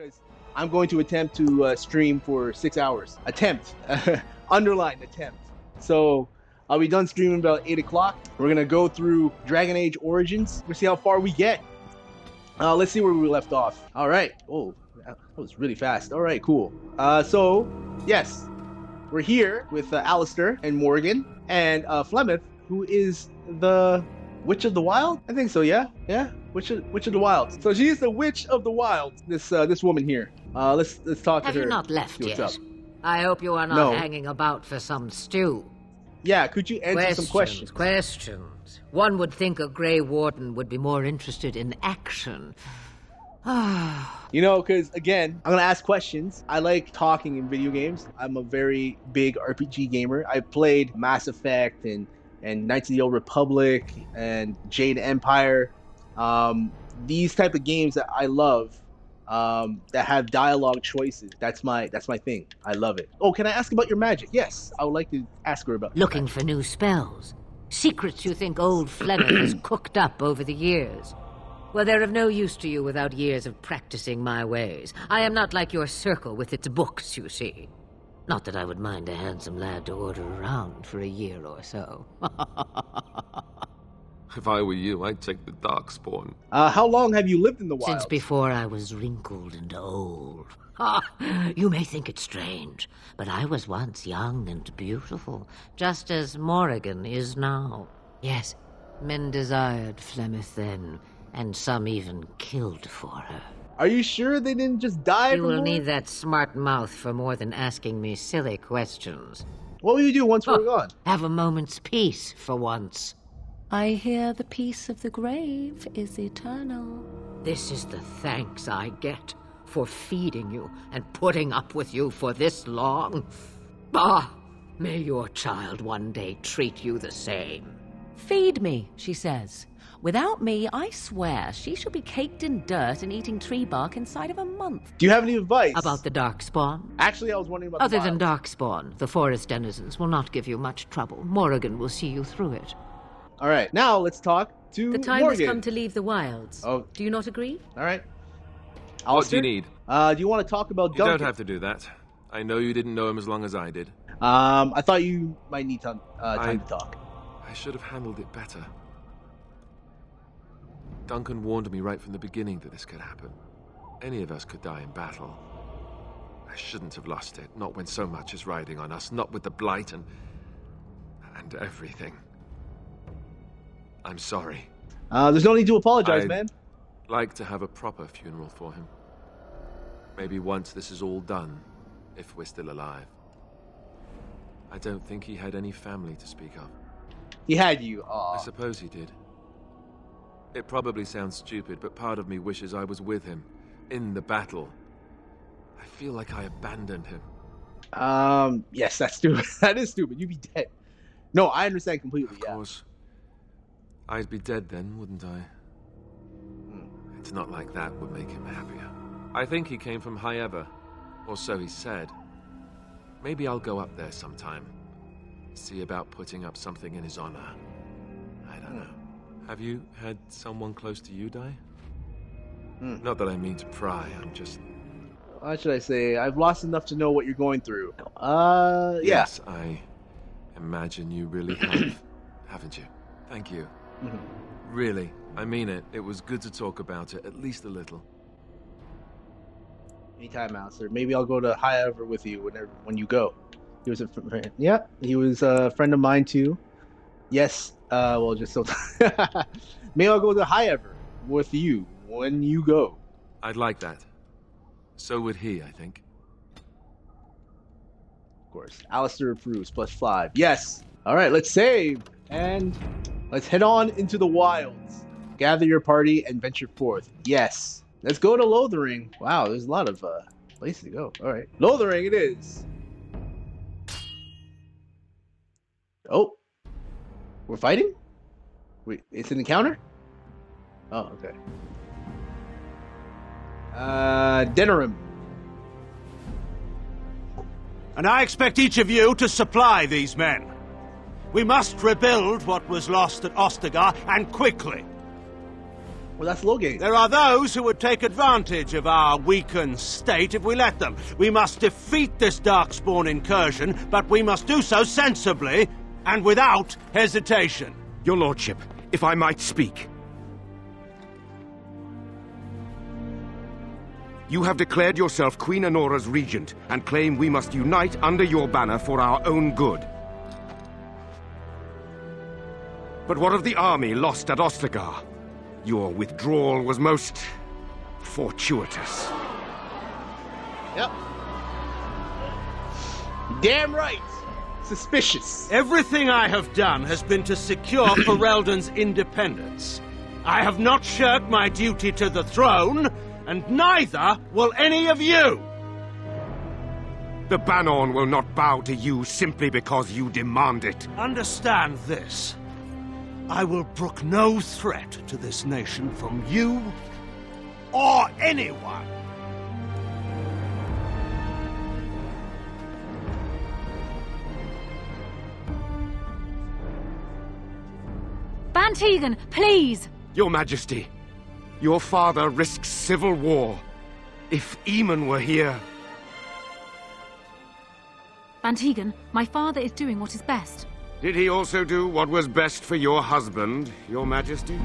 because I'm going to attempt to stream for 6 hours. Attempt. Underline attempt. So I'll be done streaming about 8 o'clock. We're going to go through Dragon Age Origins. We'll see how far we get. Let's see where we left off. All right. Oh, that was really fast. All right, cool. So, yes, we're here with Alistair and Morgan and Flemeth, who is the Witch of the Wild? I think so, yeah? Yeah? Witch of the Wild. So she's the Witch of the Wild, this woman here. Let's talk to her. Have you not left yet? I hope you are not hanging about for some stew. Yeah, could you answer some questions? Questions. One would think a Grey Warden would be more interested in action. You know, because, again, I'm going to ask questions. I like talking in video games. I'm a very big RPG gamer. I played Mass Effect and Knights of the Old Republic and Jade Empire. These type of games that I love, that have dialogue choices. That's my thing. I love it. Oh, can I ask about your magic? Yes, I would like to ask her about Looking for new spells. Secrets you think old Flemeth has cooked up over the years. Well, they're of no use to you without years of practicing my ways. I am not like your circle with its books, you see. Not that I would mind a handsome lad to order around for a year or so. If I were you, I'd take the Darkspawn. How long have you lived in the wild? Since before I was wrinkled and old. You may think it strange, but I was once young and beautiful, just as Morrigan is now. Yes, men desired Flemeth then, and some even killed for her. Are you sure they didn't just die? You will need that smart mouth for more than asking me silly questions. What will you do once we're gone? Have a moment's peace for once. I hear the peace of the grave is eternal. This is the thanks I get for feeding you and putting up with you for this long. May your child one day treat you the same. Feed me, she says. Without me, I swear, she shall be caked in dirt and eating tree bark inside of a month. Do you have any advice? About the Darkspawn? Actually, I was wondering about Other than Darkspawn, the forest denizens will not give you much trouble. Morrigan will see you through it. All right, now let's talk to The time Morgan. has come to leave the wilds. Oh. Do you not agree? All right. What do you need? Do you want to talk about You Duncan? don't have to do that. I know you didn't know him as long as I did. I thought you might need time to talk. I should have handled it better. Duncan warned me right from the beginning that this could happen. Any of us could die in battle. I shouldn't have lost it, not when so much is riding on us, not with the Blight and everything. I'm sorry. There's no need to apologize, man. I'd like to have a proper funeral for him. Maybe once this is all done, if we're still alive. I don't think he had any family to speak of. He had you. I suppose he did. It probably sounds stupid, but part of me wishes I was with him, in the battle. I feel like I abandoned him. Yes, that's stupid. That is stupid. You'd be dead. No, I understand completely, Of course. I'd be dead then, wouldn't I? It's not like that would make him happier. I think he came from High Ever, or so he said. Maybe I'll go up there sometime. See about putting up something in his honor. I don't know. Have you had someone close to you die? Not that I mean to pry, I'm just... What should I say? I've lost enough to know what you're going through. Yes, I imagine you really have, haven't you? Thank you. Really, I mean it. It was good to talk about it, at least a little. Anytime, Alistair. Maybe I'll go to High Ever with you when you go. He was he was a friend of mine too. Yes, well, just so... Maybe I'll go to High Ever with you when you go. I'd like that. So would he, I think. Of course. Alistair approves, +5. Yes! Alright, let's save. And let's head on into the wilds. Gather your party and venture forth. Yes. Let's go to Lothering. Wow, there's a lot of places to go. Alright. Lothering it is. Oh. We're fighting? Wait, it's an encounter? Oh, okay. Denerim. And I expect each of you to supply these men. We must rebuild what was lost at Ostagar, and quickly. Well, that's Loghain. There are those who would take advantage of our weakened state if we let them. We must defeat this Darkspawn incursion, but we must do so sensibly and without hesitation. Your lordship, if I might speak. You have declared yourself Queen Anora's regent and claim we must unite under your banner for our own good. But what of the army lost at Ostagar? Your withdrawal was most fortuitous. Yep. Damn right. Suspicious. Everything I have done has been to secure Ferelden's independence. I have not shirked my duty to the throne, and neither will any of you! The Banorn will not bow to you simply because you demand it. Understand this. I will brook no threat to this nation from you or anyone. Van Tegan, please! Your Majesty, your father risks civil war. If Eamon were here... Van Tegan, my father is doing what is best. Did he also do what was best for your husband, Your Majesty?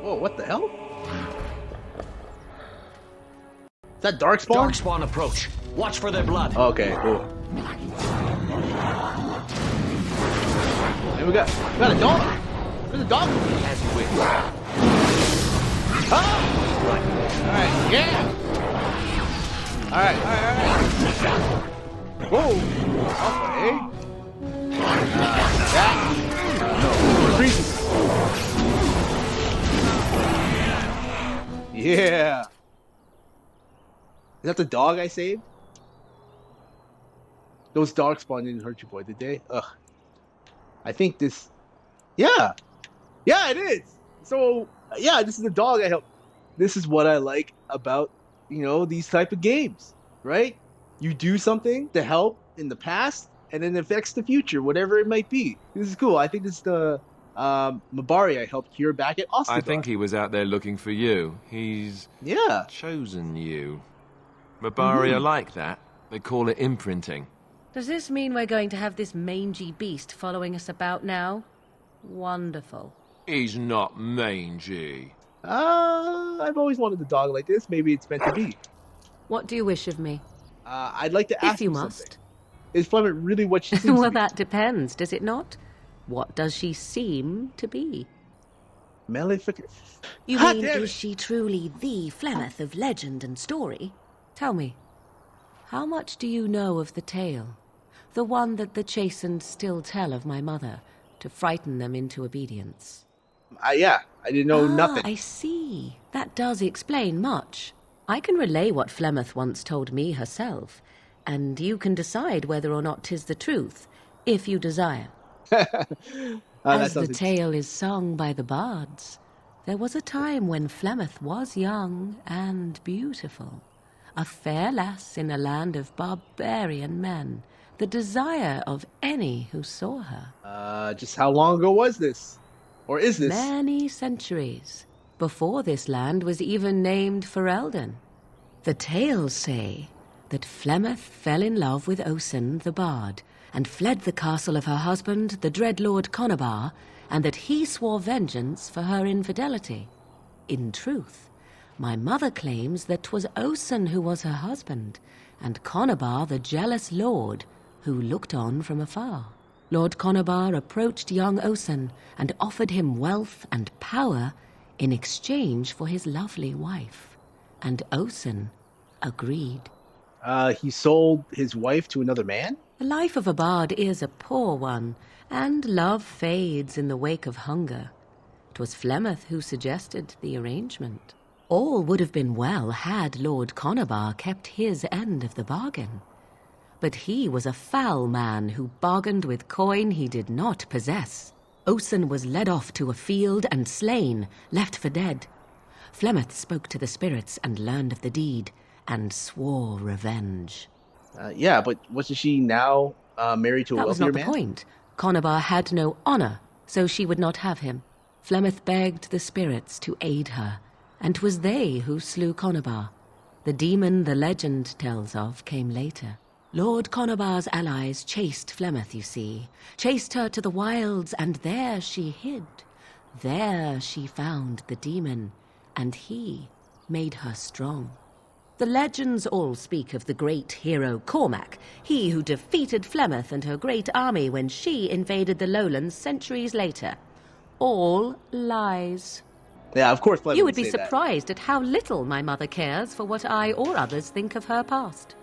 Whoa, what the hell? Is that Darkspawn? Darkspawn approach. Watch for their blood. Okay, cool. And we got a dog. Where's the dog? As you wish. Ah! Alright, yeah! Alright. Whoa! Okay. That. No. Freeze. Yeah! Is that the dog I saved? Those Darkspawn didn't hurt you, boy, did they? Ugh. I think this... Yeah! Yeah, it is! So, yeah, this is the dog I helped. This is what I like about, you know, these type of games, right? You do something to help in the past, and then it affects the future, whatever it might be. This is cool. I think this is the Mabari I helped cure back at Ostagar. I think he was out there looking for you. He's chosen you. Mabari are like that. They call it imprinting. Does this mean we're going to have this mangy beast following us about now? Wonderful. He's not mangy. I've always wanted a dog like this. Maybe it's meant to be. What do you wish of me? I'd like to ask If you something. must. Is Flemeth really what she seems Well, to be? that depends, does it not? What does she seem to be? Maleficent. You God mean, damn it. is she truly the Flemeth of legend and story? Tell me, how much do you know of the tale? The one that the chastened still tell of my mother, to frighten them into obedience. Yeah, I didn't know nothing. I see. That does explain much. I can relay what Flemeth once told me herself, and you can decide whether or not 'tis the truth, if you desire. As the tale is sung by the bards, there was a time when Flemeth was young and beautiful, a fair lass in a land of barbarian men, the desire of any who saw her. Just how long ago was this? Or is this? Many centuries, before this land was even named Ferelden. The tales say that Flemeth fell in love with Osen the bard, and fled the castle of her husband, the dread Lord Conabar, and that he swore vengeance for her infidelity. In truth, my mother claims that 'twas Osen who was her husband, and Conabar the jealous lord who looked on from afar. Lord Conabar approached young Osen and offered him wealth and power in exchange for his lovely wife. And Osen, agreed. He sold his wife to another man? The life of a bard is a poor one, and love fades in the wake of hunger. It was Flemeth who suggested the arrangement. All would have been well had Lord Conobar kept his end of the bargain. But he was a foul man who bargained with coin he did not possess. Osen was led off to a field and slain, left for dead. Flemeth spoke to the spirits and learned of the deed, and swore revenge. Yeah, but wasn't she now married to a That was wealthier not the man? point. Conobar had no honor, so she would not have him. Flemeth begged the spirits to aid her, and 'twas they who slew Conobar. The demon the legend tells of came later. Lord Conobar's allies chased Flemeth, you see, chased her to the wilds, and there she hid. There she found the demon, and he made her strong. The legends all speak of the great hero Cormac, he who defeated Flemeth and her great army when she invaded the lowlands centuries later. All lies. Yeah, of course Flemeth You would be say that. surprised at how little my mother cares for what I or others think of her past.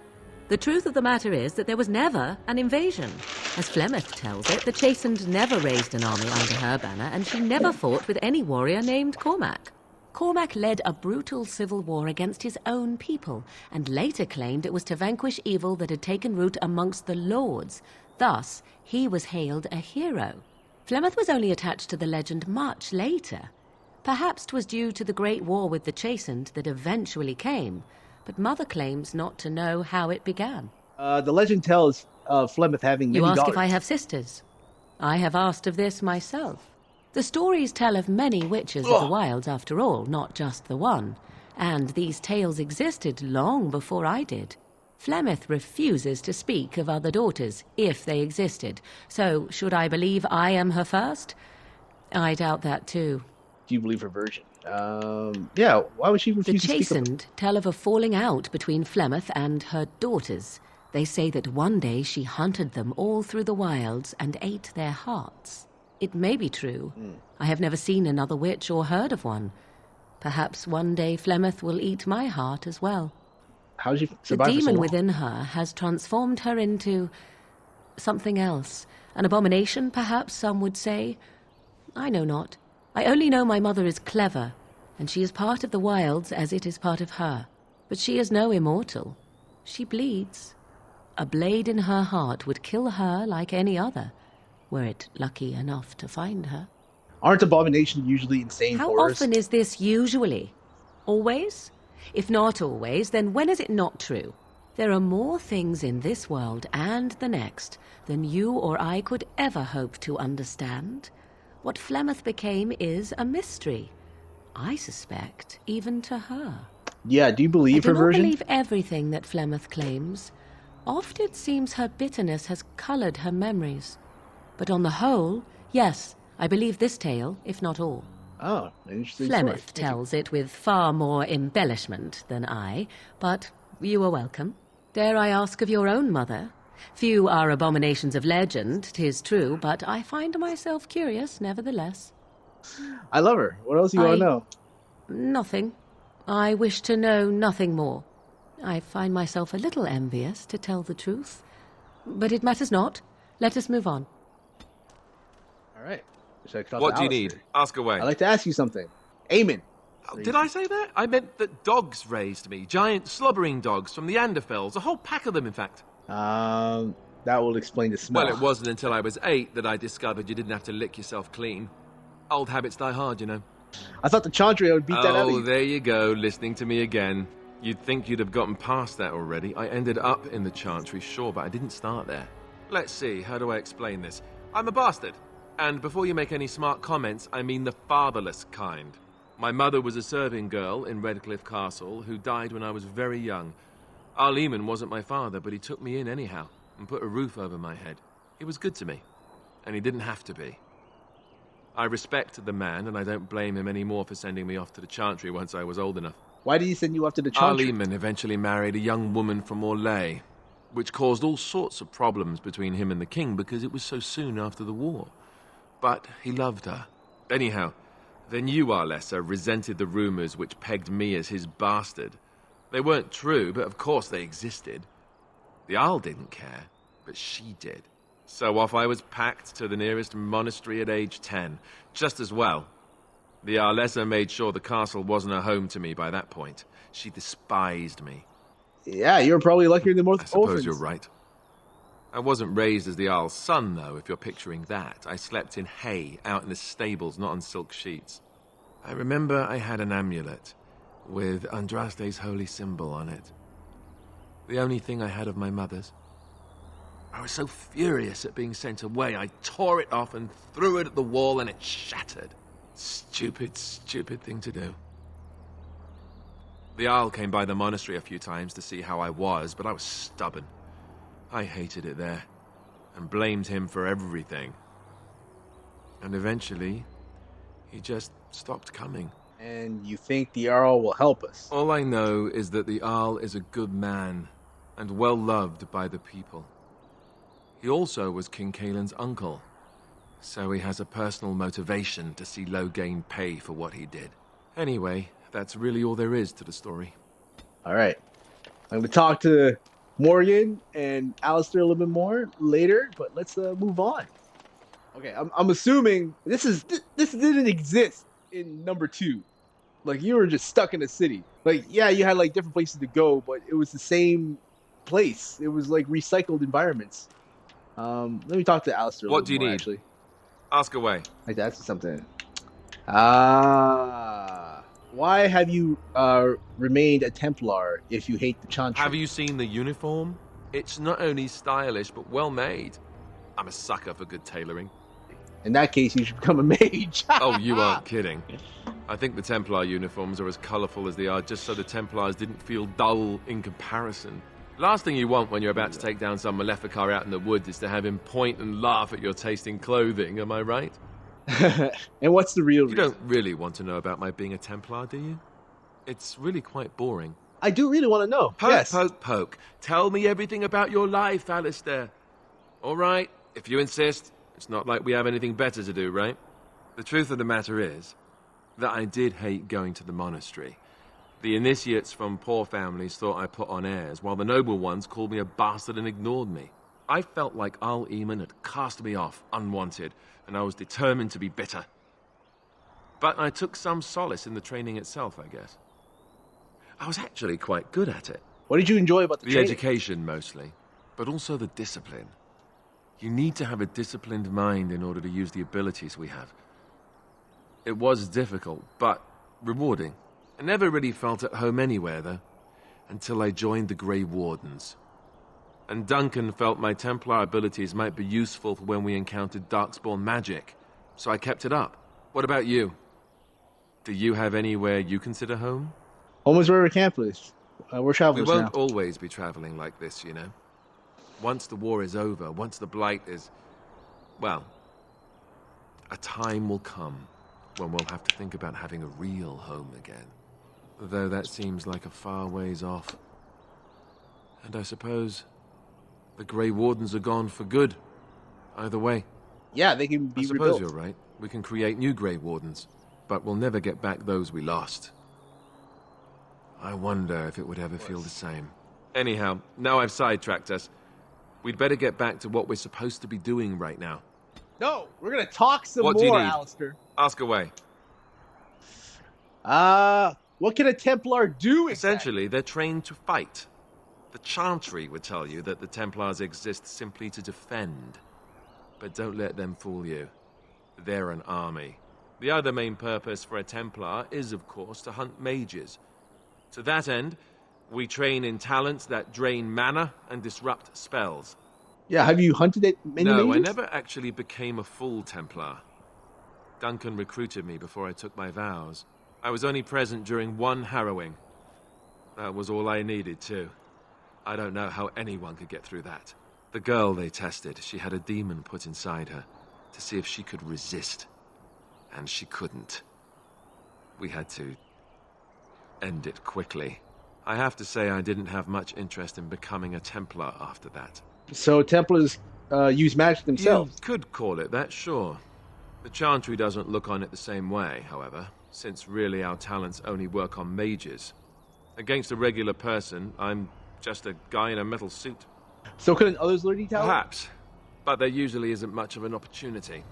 The truth of the matter is that there was never an invasion. As Flemeth tells it, the Chastened never raised an army under her banner, and she never fought with any warrior named Cormac. Cormac led a brutal civil war against his own people, and later claimed it was to vanquish evil that had taken root amongst the lords. Thus, he was hailed a hero. Flemeth was only attached to the legend much later. Perhaps 'twas due to the great war with the Chastened that eventually came, but Mother claims not to know how it began. The legend tells of Flemeth having many You ask daughters. if I have sisters. I have asked of this myself. The stories tell of many witches of the wilds, after all, not just the one. And these tales existed long before I did. Flemeth refuses to speak of other daughters, if they existed. So, should I believe I am her first? I doubt that too. Do you believe her version? Yeah, why would she The refuse to speak of Chastened tell of a falling out between Flemeth and her daughters. They say that one day she hunted them all through the wilds and ate their hearts. It may be true. I have never seen another witch or heard of one. Perhaps one day Flemeth will eat my heart as well. How did she The survive for so demon long? within her has transformed her into something else. An abomination, perhaps some would say. I know not. I only know my mother is clever, and she is part of the wilds as it is part of her. But she is no immortal. She bleeds. A blade in her heart would kill her like any other, were it lucky enough to find her. Aren't abominations usually insane How horrors? often is this usually? Always? If not always, then when is it not true? There are more things in this world and the next than you or I could ever hope to understand. What Flemeth became is a mystery. I suspect, even to her. Yeah, do you I believe do her not version? believe everything that Flemeth claims. Oft it seems her bitterness has coloured her memories. But on the whole, yes, I believe this tale, if not all. Oh, an interesting story. Flemeth tells it with far more embellishment than I, but you are welcome. Dare I ask of your own mother? Few are abominations of legend, 'tis true, but I find myself curious, nevertheless. I love her. What else do you want to know? Nothing. I wish to know nothing more. I find myself a little envious, to tell the truth. But it matters not. Let us move on. All right. Should I talk What to do you Alistair? need? Ask away. I'd like to ask you something. Aemon. Oh, did I say that? I meant that dogs raised me. Giant slobbering dogs from the Anderfells. A whole pack of them, in fact. That will explain the smell. Well, it wasn't until I was 8 that I discovered you didn't have to lick yourself clean. Old habits die hard, you know. I thought the Chandria would beat that out of Oh, you. there you go, listening to me again. You'd think you'd have gotten past that already. I ended up in the Chantry, sure, but I didn't start there. Let's see, how do I explain this? I'm a bastard. And before you make any smart comments, I mean the fatherless kind. My mother was a serving girl in Redcliffe Castle who died when I was very young. Arleman wasn't my father, but he took me in anyhow and put a roof over my head. He was good to me, and he didn't have to be. I respect the man, and I don't blame him anymore for sending me off to the Chantry once I was old enough. Why did he send you off to the Chantry? Arleman eventually married a young woman from Orlais, which caused all sorts of problems between him and the king because it was so soon after the war. But he loved her. Anyhow, then you, Arlessa, resented the rumors which pegged me as his bastard. They weren't true, but of course they existed. The Arl didn't care, but she did. So off I was packed to the nearest monastery at age 10, just as well. The Arlessa made sure the castle wasn't a home to me by that point. She despised me. Yeah, you're probably luckier than most I suppose orphans. you're right. I wasn't raised as the Arl's son, though, if you're picturing that. I slept in hay, out in the stables, not on silk sheets. I remember I had an amulet with Andraste's holy symbol on it. The only thing I had of my mother's. I was so furious at being sent away, I tore it off and threw it at the wall and it shattered. Stupid, stupid thing to do. The Arl came by the monastery a few times to see how I was, but I was stubborn. I hated it there, and blamed him for everything. And eventually, he just stopped coming. And you think the Jarl will help us? All I know is that the Arl is a good man, and well loved by the people. He also was King Kaelin's uncle, so he has a personal motivation to see Loghain pay for what he did. Anyway, that's really all there is to the story. All right. I'm going to talk to Morgan and Alistair a little bit more later, but let's move on. Okay, I'm assuming this didn't exist in number 2. Like, you were just stuck in the city. Like, yeah, you had like different places to go, but it was the same place. It was like recycled environments. Let me talk to Alistair a What little do you more, need? actually. Ask away. Like, that's something. Why have you remained a Templar if you hate the Chantry? Have you seen the uniform? It's not only stylish, but well made. I'm a sucker for good tailoring. In that case, you should become a mage. Oh, you aren't kidding. I think the Templar uniforms are as colourful as they are just so the Templars didn't feel dull in comparison. Last thing you want when you're about to take down some Maleficar out in the woods is to have him point and laugh at your taste in clothing, am I right? And what's the real You reason? don't really want to know about my being a Templar, do you? It's really quite boring. I do really want to know. Poke, Yes. poke, poke. Tell me everything about your life, Alistair. All right, if you insist. It's not like we have anything better to do, right? The truth of the matter is that I did hate going to the monastery. The initiates from poor families thought I put on airs, while the noble ones called me a bastard and ignored me. I felt like Arl Eamon had cast me off, unwanted, and I was determined to be bitter. But I took some solace in the training itself, I guess. I was actually quite good at it. What did you enjoy about the The training? education, mostly, but also the discipline. You need to have a disciplined mind in order to use the abilities we have. It was difficult, but rewarding. I never really felt at home anywhere, though, until I joined the Grey Wardens. And Duncan felt my Templar abilities might be useful for when we encountered Darkspawn magic, so I kept it up. What about you? Do you have anywhere you consider home? Almost where we're campers. We're We travelers won't now. always be traveling like this, you know. Once the war is over, once the Blight is... well, a time will come when we'll have to think about having a real home again. Though that seems like a far ways off. And I suppose the Grey Wardens are gone for good. Either way. Yeah, they can I be suppose rebuilt. you're right. We can create new Grey Wardens, but we'll never get back those we lost. I wonder if it would ever feel the same. Anyhow, now I've sidetracked us. We'd better get back to what we're supposed to be doing right now. No, we're gonna talk some What do you more, need? Alistair. Ask away. What can a Templar do exactly? Essentially, they're trained to fight. The Chantry would tell you that the Templars exist simply to defend. But don't let them fool you. They're an army. The other main purpose for a Templar is, of course, to hunt mages. To that end, we train in talents that drain mana and disrupt spells. Yeah, have you hunted it many No, I mages? never actually became a full Templar. Duncan recruited me before I took my vows. I was only present during one harrowing. That was all I needed, too. I don't know how anyone could get through that. The girl they tested, she had a demon put inside her to see if she could resist. And she couldn't. We had to end it quickly. I have to say I didn't have much interest in becoming a Templar after that. So Templars use magic themselves. You could call it that, sure. The Chantry doesn't look on it the same way, however, since really our talents only work on mages. Against a regular person, I'm just a guy in a metal suit. So couldn't others learn detail? Perhaps, but there usually isn't much of an opportunity.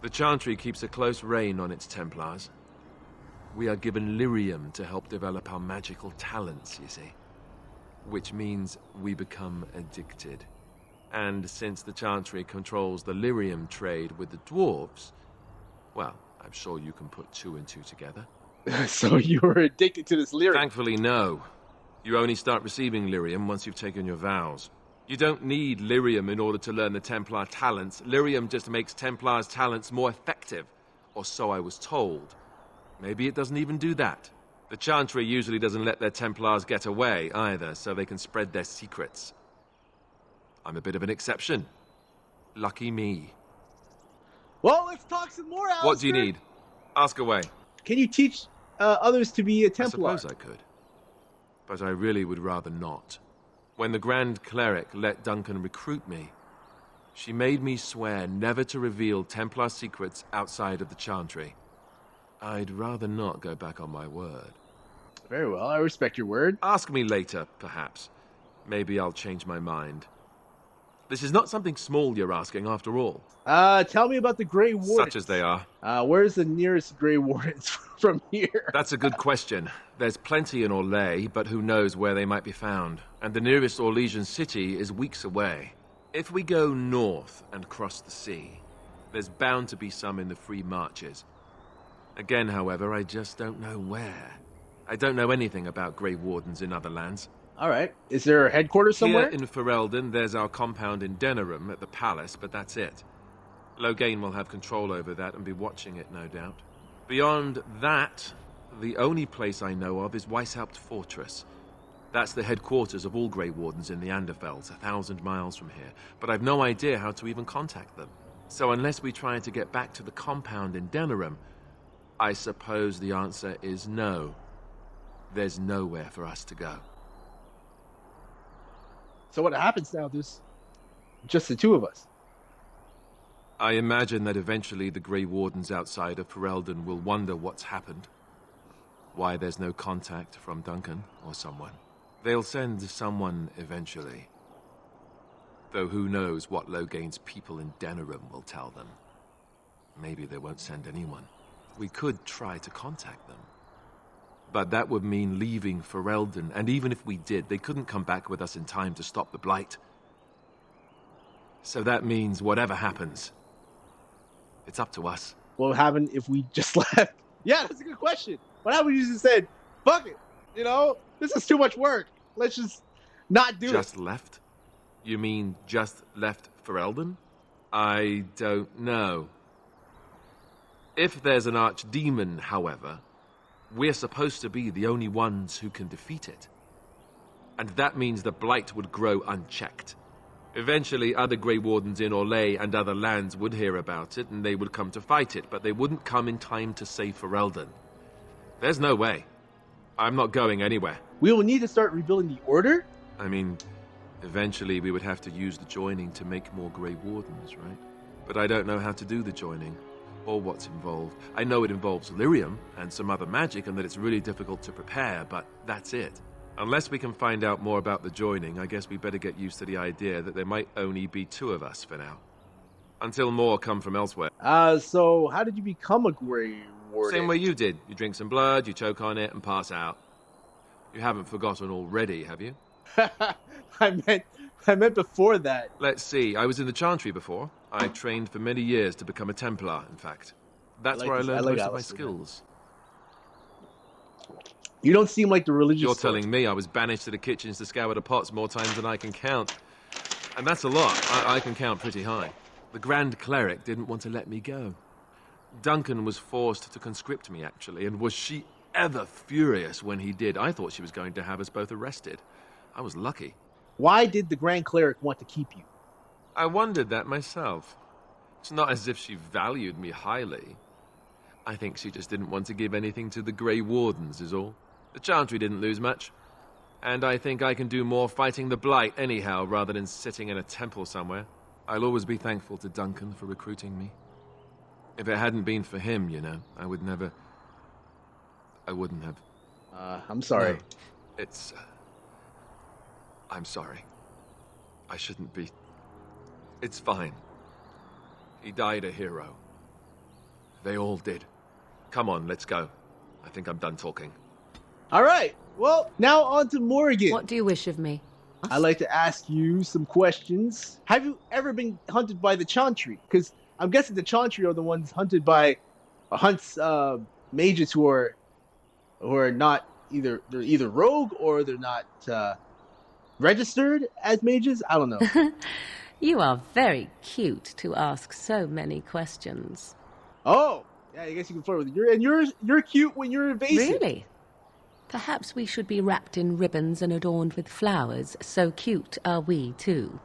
The Chantry keeps a close rein on its Templars. We are given lyrium to help develop our magical talents, you see. Which means we become addicted. And since the Chantry controls the lyrium trade with the dwarves, well, I'm sure you can put 2 and 2 together. So you were addicted to this lyric. Thankfully, no. You only start receiving lyrium once you've taken your vows. You don't need lyrium in order to learn the Templar talents. Lyrium just makes Templars' talents more effective. Or so I was told. Maybe it doesn't even do that. The Chantry usually doesn't let their Templars get away, either, so they can spread their secrets. I'm a bit of an exception. Lucky me. Well, let's talk some more, Alistair. What do you need? Ask away. Can you teach others to be a Templar? I suppose I could. But I really would rather not. When the Grand Cleric let Duncan recruit me, she made me swear never to reveal Templar secrets outside of the Chantry. I'd rather not go back on my word. Very well, I respect your word. Ask me later, perhaps. Maybe I'll change my mind. This is not something small you're asking, after all. Tell me about the Grey Wardens. Such as they are. Where's the nearest Grey Wardens from here? That's a good question. There's plenty in Orlais, but who knows where they might be found. And the nearest Orlesian city is weeks away. If we go north and cross the sea, there's bound to be some in the Free Marches. Again, however, I just don't know where. I don't know anything about Grey Wardens in other lands. All right. Is there a headquarters somewhere? Here in Ferelden, there's our compound in Denerim at the palace, but that's it. Loghain will have control over that and be watching it, no doubt. Beyond that, the only place I know of is Weishaupt Fortress. That's the headquarters of all Grey Wardens in the Anderfelds, 1,000 miles from here. But I've no idea how to even contact them. So unless we try to get back to the compound in Denerim, I suppose the answer is no. There's nowhere for us to go. So what happens now? There's just the two of us. I imagine that eventually the Grey Wardens outside of Ferelden will wonder what's happened. Why there's no contact from Duncan or someone. They'll send someone eventually. Though who knows what Loghain's people in Denerim will tell them. Maybe they won't send anyone. We could try to contact them. But that would mean leaving Ferelden, and even if we did, they couldn't come back with us in time to stop the Blight. So that means whatever happens, it's up to us. What would happen if we just left? Yeah, that's a good question. What happened if you just said, fuck it, this is too much work. Let's just not do it. Just left? You mean just left Ferelden? I don't know. If there's an archdemon, however, we're supposed to be the only ones who can defeat it. And that means the Blight would grow unchecked. Eventually, other Grey Wardens in Orlais and other lands would hear about it, and they would come to fight it, but they wouldn't come in time to save Ferelden. There's no way. I'm not going anywhere. We will need to start rebuilding the Order? I mean, eventually we would have to use the joining to make more Grey Wardens, right? But I don't know how to do the joining. Or what's involved. I know it involves lyrium and some other magic and that it's really difficult to prepare, but that's it. Unless we can find out more about the joining, I guess we better get used to the idea that there might only be 2 of us for now. Until more come from elsewhere. So how did you become a Grey Warden? Same way you did. You drink some blood, you choke on it, and pass out. You haven't forgotten already, have you? I meant before that. Let's see, I was in the Chantry before. I trained for many years to become a Templar, in fact. That's where I learned most of my skills. You don't seem like the religious You're sort. telling me I was banished to the kitchens to scour the pots more times than I can count. And that's a lot. I can count pretty high. The Grand Cleric didn't want to let me go. Duncan was forced to conscript me, actually, and was she ever furious when he did. I thought she was going to have us both arrested. I was lucky. Why did the Grand Cleric want to keep you? I wondered that myself. It's not as if she valued me highly. I think she just didn't want to give anything to the Grey Wardens, is all. The Chantry didn't lose much. And I think I can do more fighting the Blight anyhow, rather than sitting in a temple somewhere. I'll always be thankful to Duncan for recruiting me. If it hadn't been for him, I wouldn't have... I'm sorry. It's... I'm sorry. I shouldn't be... It's fine. He died a hero. They all did. Come on, let's go. I think I'm done talking. All right. Well, now on to Morgan. What do you wish of me? I'd like to ask you some questions. Have you ever been hunted by the Chantry? Because I'm guessing the Chantry are the ones hunted by mages who are not they're either rogue or they're not registered as mages. I don't know. You are very cute to ask so many questions. Oh, yeah. I guess you can flirt with it. You're cute when you're evasive. Really? Perhaps we should be wrapped in ribbons and adorned with flowers. So cute are we, too.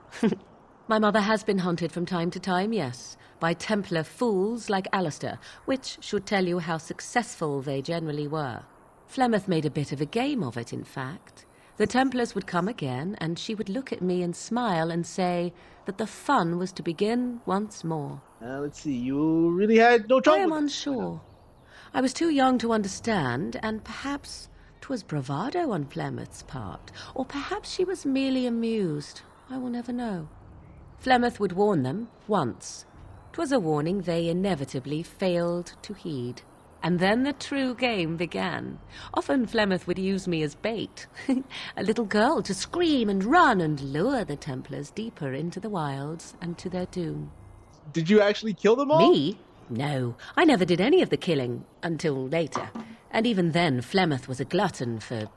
My mother has been hunted from time to time, yes, by Templar fools like Alistair, which should tell you how successful they generally were. Flemeth made a bit of a game of it, in fact. The Templars would come again, and she would look at me and smile and say that the fun was to begin once more. Let's see. You really had no trouble. I am unsure. I was too young to understand, and perhaps 'twas bravado on Flemeth's part, or perhaps she was merely amused. I will never know. Flemeth would warn them once. 'Twas a warning they inevitably failed to heed. And then the true game began. Often Flemeth would use me as bait, a little girl to scream and run and lure the Templars deeper into the wilds and to their doom. Did you actually kill them all? Me? No, I never did any of the killing until later. And even then, Flemeth was a glutton for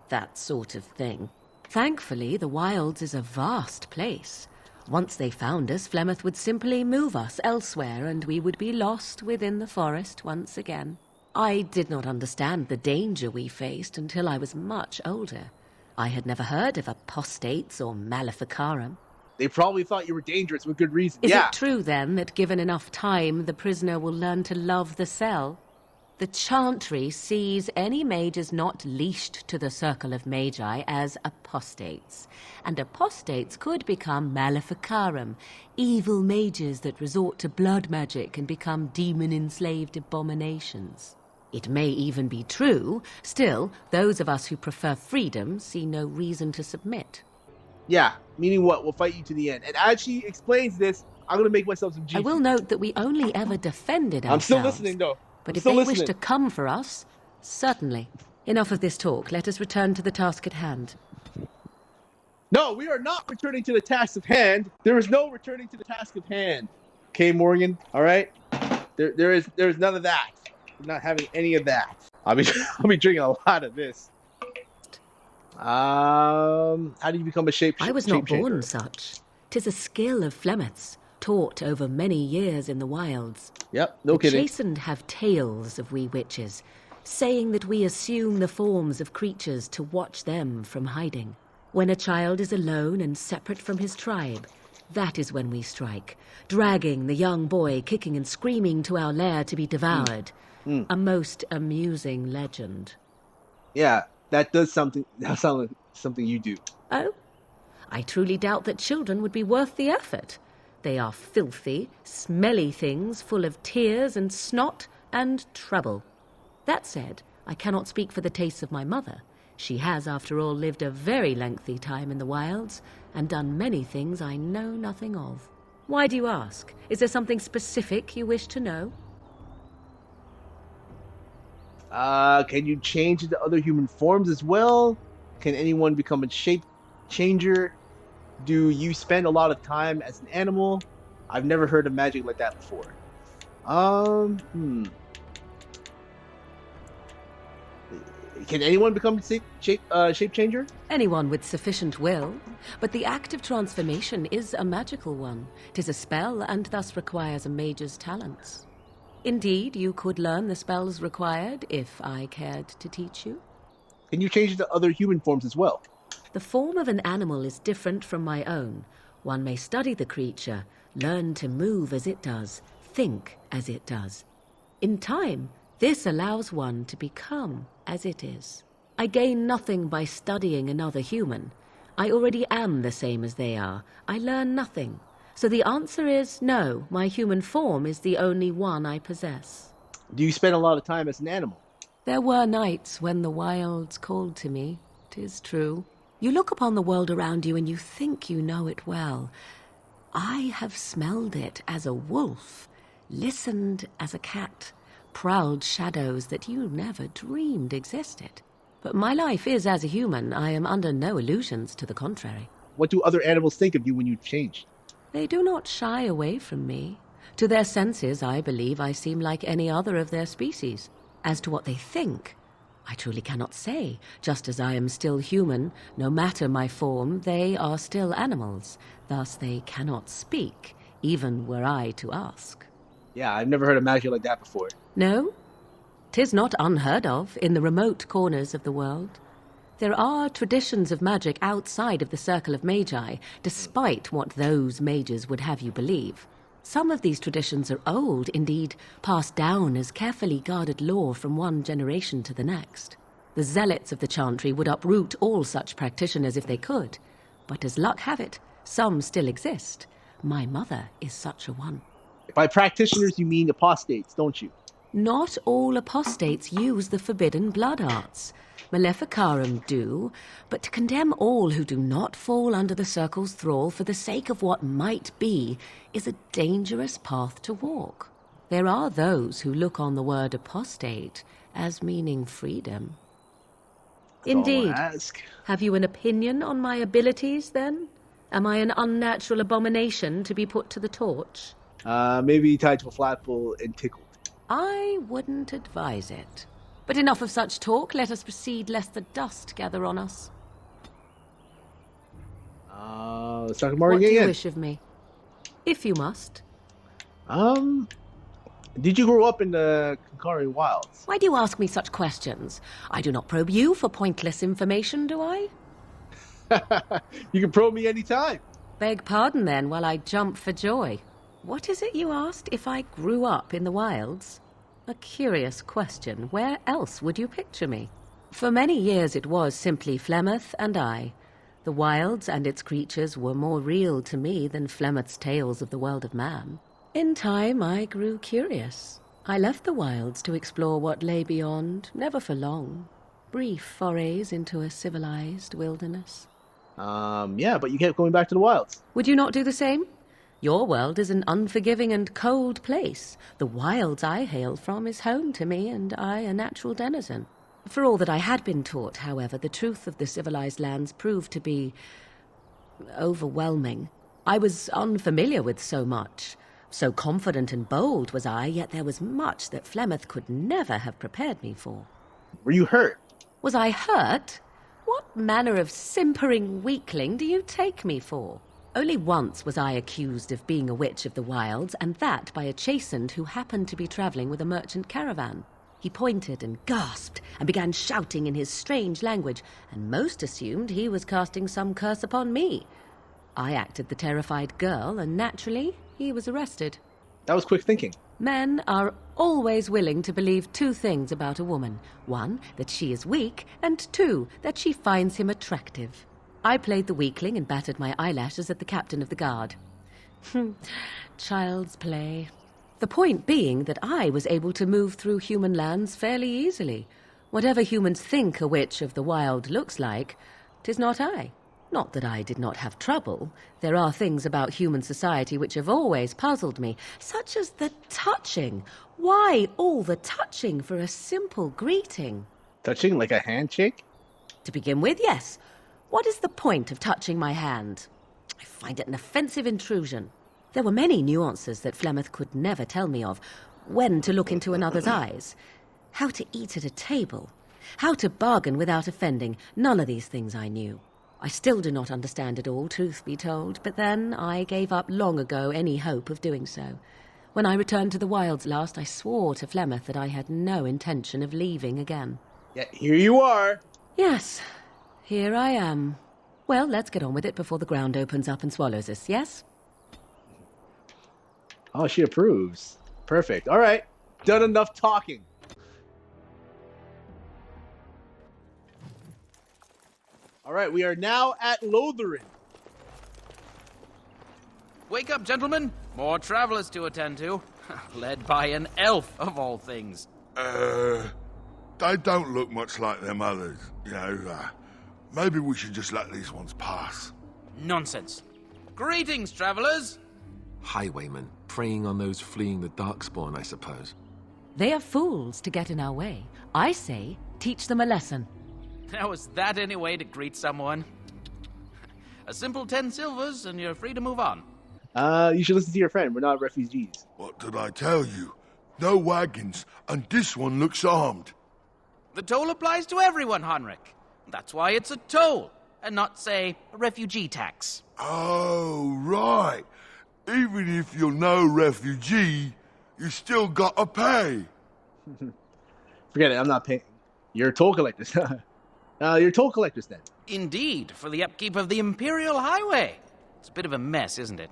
that sort of thing. Thankfully, the wilds is a vast place. Once they found us, Flemeth would simply move us elsewhere, and we would be lost within the forest once again. I did not understand the danger we faced until I was much older. I had never heard of apostates or maleficarum. They probably thought you were dangerous with good reason. Is it true, then, that given enough time, the prisoner will learn to love the cell? The Chantry sees any mages not leashed to the circle of magi as apostates, and apostates could become maleficarum, evil mages that resort to blood magic and become demon-enslaved abominations. It may even be true. Still, those of us who prefer freedom see no reason to submit. Yeah, meaning what? We'll fight you to the end. And as she explains this, I'm going to make myself some G. I will note that we only ever defended ourselves. I'm still listening, though. But if they wish to come for us, certainly. Enough of this talk. Let us return to the task at hand. No, we are not returning to the task of hand. There is no returning to the task of hand. Okay, Morgan. All right. There's none of that. We're not having any of that. I'll be drinking a lot of this. How do you become a shape? I was not born such. 'Tis a skill of Flemeth's, taught over many years in the wilds. Yep, no kidding. The chastened have tales of we witches, saying that we assume the forms of creatures to watch them from hiding. When a child is alone and separate from his tribe, that is when we strike, dragging the young boy kicking and screaming to our lair to be devoured. A most amusing legend. Yeah, that sounds like something you do. Oh? I truly doubt that children would be worth the effort. They are filthy, smelly things full of tears and snot and trouble. That said, I cannot speak for the tastes of my mother. She has, after all, lived a very lengthy time in the wilds and done many things I know nothing of. Why do you ask? Is there something specific you wish to know? Can you change into other human forms as well? Can anyone become a shape changer? Do you spend a lot of time as an animal? I've never heard of magic like that before. Can anyone become a shape changer? Anyone with sufficient will. But the act of transformation is a magical one. 'Tis a spell and thus requires a mage's talents. Indeed, you could learn the spells required if I cared to teach you. Can you change into other human forms as well? The form of an animal is different from my own. One may study the creature, learn to move as it does, think as it does. In time, this allows one to become as it is. I gain nothing by studying another human. I already am the same as they are. I learn nothing. So the answer is no, my human form is the only one I possess. Do you spend a lot of time as an animal? There were nights when the wilds called to me 'Tis true. You look upon the world around you and you think you know it well. I have smelled it as a wolf, listened as a cat, prowled shadows that you never dreamed existed. But my life is as a human. I am under no illusions to the contrary. What do other animals think of you when you change? They do not shy away from me. To their senses, I believe I seem like any other of their species. As to what they think, I truly cannot say. Just as I am still human, no matter my form, they are still animals. Thus they cannot speak, even were I to ask. Yeah, I've never heard of magic like that before. No? 'Tis not unheard of in the remote corners of the world. There are traditions of magic outside of the circle of magi, despite what those mages would have you believe. Some of these traditions are old, indeed, passed down as carefully guarded lore from one generation to the next. The zealots of the chantry would uproot all such practitioners if they could. But as luck have it, some still exist. My mother is such a one. By practitioners, you mean apostates, don't you? Not all apostates use the forbidden blood arts. Maleficarum do, but to condemn all who do not fall under the circle's thrall for the sake of what might be is a dangerous path to walk. There are those who look on the word apostate as meaning freedom. Indeed. Have you an opinion on my abilities, then? Am I an unnatural abomination to be put to the torch? Maybe tied to a flagpole and tickled. I wouldn't advise it. But enough of such talk. Let us proceed, lest the dust gather on us. Let's talk more What again. do you wish of me? If you must. Did you grow up in the Concari Wilds? Why do you ask me such questions? I do not probe you for pointless information, do I? You can probe me anytime. Beg pardon, then, while I jump for joy. What is it you asked if I grew up in the wilds? A curious question. Where else would you picture me? For many years it was simply Flemeth and I. The wilds and its creatures were more real to me than Flemeth's tales of the world of man. In time I grew curious. I left the wilds to explore what lay beyond, never for long. Brief forays into a civilized wilderness. Yeah, but you kept going back to the wilds. Would you not do the same? Your world is an unforgiving and cold place. The wilds I hail from is home to me, and I a natural denizen. For all that I had been taught, however, the truth of the civilized lands proved to be overwhelming. I was unfamiliar with so much. So confident and bold was I, yet there was much that Flemeth could never have prepared me for. Were you hurt? Was I hurt? What manner of simpering weakling do you take me for? Only once was I accused of being a witch of the wilds, and that by a chastened who happened to be travelling with a merchant caravan. He pointed and gasped and began shouting in his strange language, and most assumed he was casting some curse upon me. I acted the terrified girl, and naturally he was arrested. That was quick thinking. Men are always willing to believe two things about a woman. One, that she is weak, and two, that she finds him attractive. I played the weakling and battered my eyelashes at the captain of the guard. Child's play. The point being that I was able to move through human lands fairly easily. Whatever humans think a witch of the wild looks like, 'tis not I. Not that I did not have trouble. There are things about human society which have always puzzled me, such as the touching. Why all the touching for a simple greeting? Touching like a handshake? To begin with, yes. What is the point of touching my hand? I find it an offensive intrusion. There were many nuances that Flemeth could never tell me of. When to look into another's eyes. How to eat at a table. How to bargain without offending. None of these things I knew. I still do not understand it all, truth be told, but then I gave up long ago any hope of doing so. When I returned to the wilds last, I swore to Flemeth that I had no intention of leaving again. Yet here you are. Yes. Here I am. Well, let's get on with it before the ground opens up and swallows us, yes? Oh, she approves. Perfect. All right. Done enough talking. All right, we are now at Lotherin. Wake up, gentlemen. More travelers to attend to. Led by an elf, of all things. They don't look much like them others, you know, Maybe we should just let these ones pass. Nonsense. Greetings, travelers. Highwaymen, preying on those fleeing the Darkspawn, I suppose. They are fools to get in our way. I say, teach them a lesson. Now, is that any way to greet someone? A simple 10 silvers, and you're free to move on. You should listen to your friend. We're not refugees. What did I tell you? No wagons, and this one looks armed. The toll applies to everyone, Heinrich. That's why it's a toll, and not, say, a refugee tax. Oh, right. Even if you're no refugee, you still gotta pay. Forget it, I'm not paying. You're toll collectors. You're toll collectors then. Indeed, for the upkeep of the Imperial Highway. It's a bit of a mess, isn't it?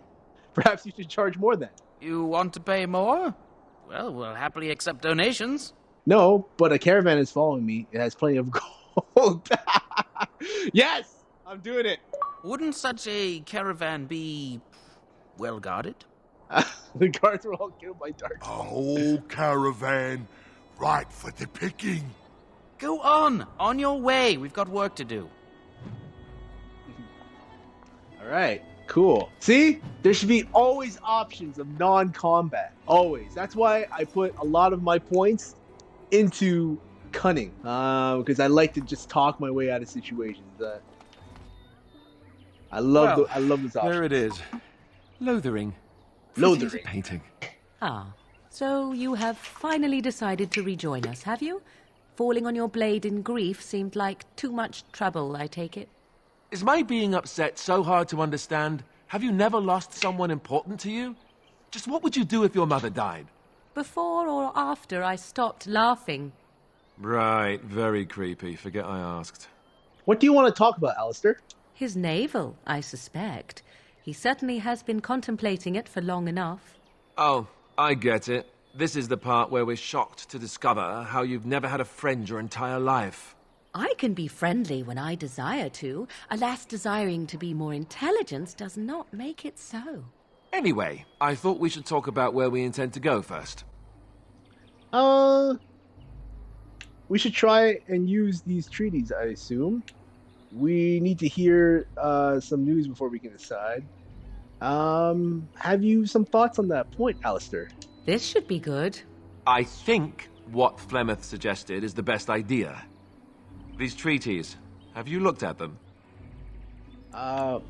Perhaps you should charge more then. You want to pay more? Well, we'll happily accept donations. No, but a caravan is following me. It has plenty of gold. Yes! I'm doing it. Wouldn't such a caravan be well guarded? The guards were all killed by dark. A whole caravan, right for the picking. Go on your way. We've got work to do. All right, cool. See? There should be always options of non-combat. Always. That's why I put a lot of my points into cunning. Because I like to just talk my way out of situations. I love this option. There it is. Lothering. Lothering. Painting. Ah, so you have finally decided to rejoin us, have you? Falling on your blade in grief seemed like too much trouble, I take it. Is my being upset so hard to understand? Have you never lost someone important to you? Just what would you do if your mother died? Before or after I stopped laughing. Right, very creepy. Forget I asked. What do you want to talk about, Alistair? His navel, I suspect. He certainly has been contemplating it for long enough. Oh, I get it. This is the part where we're shocked to discover how you've never had a friend your entire life. I can be friendly when I desire to. Alas, desiring to be more intelligent does not make it so. Anyway, I thought we should talk about where we intend to go first. We should try and use these treaties, I assume. We need to hear some news before we can decide. Have you some thoughts on that point, Alistair? This should be good. I think what Flemeth suggested is the best idea. These treaties, have you looked at them? What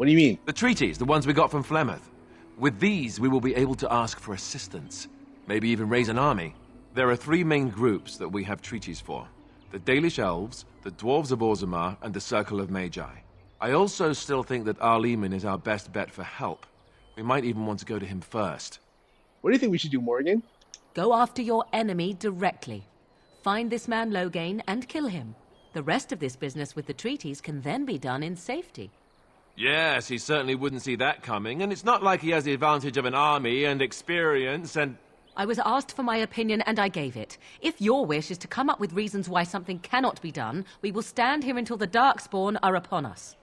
do you mean? The treaties, the ones we got from Flemeth. With these, we will be able to ask for assistance. Maybe even raise an army. There are three main groups that we have treaties for. The Dalish Elves, the Dwarves of Orzammar, and the Circle of Magi. I also still think that Arleman is our best bet for help. We might even want to go to him first. What do you think we should do, Morgan? Go after your enemy directly. Find this man Loghain and kill him. The rest of this business with the treaties can then be done in safety. Yes, he certainly wouldn't see that coming, and it's not like he has the advantage of an army and experience and... I was asked for my opinion and I gave it. If your wish is to come up with reasons why something cannot be done, we will stand here until the Darkspawn are upon us.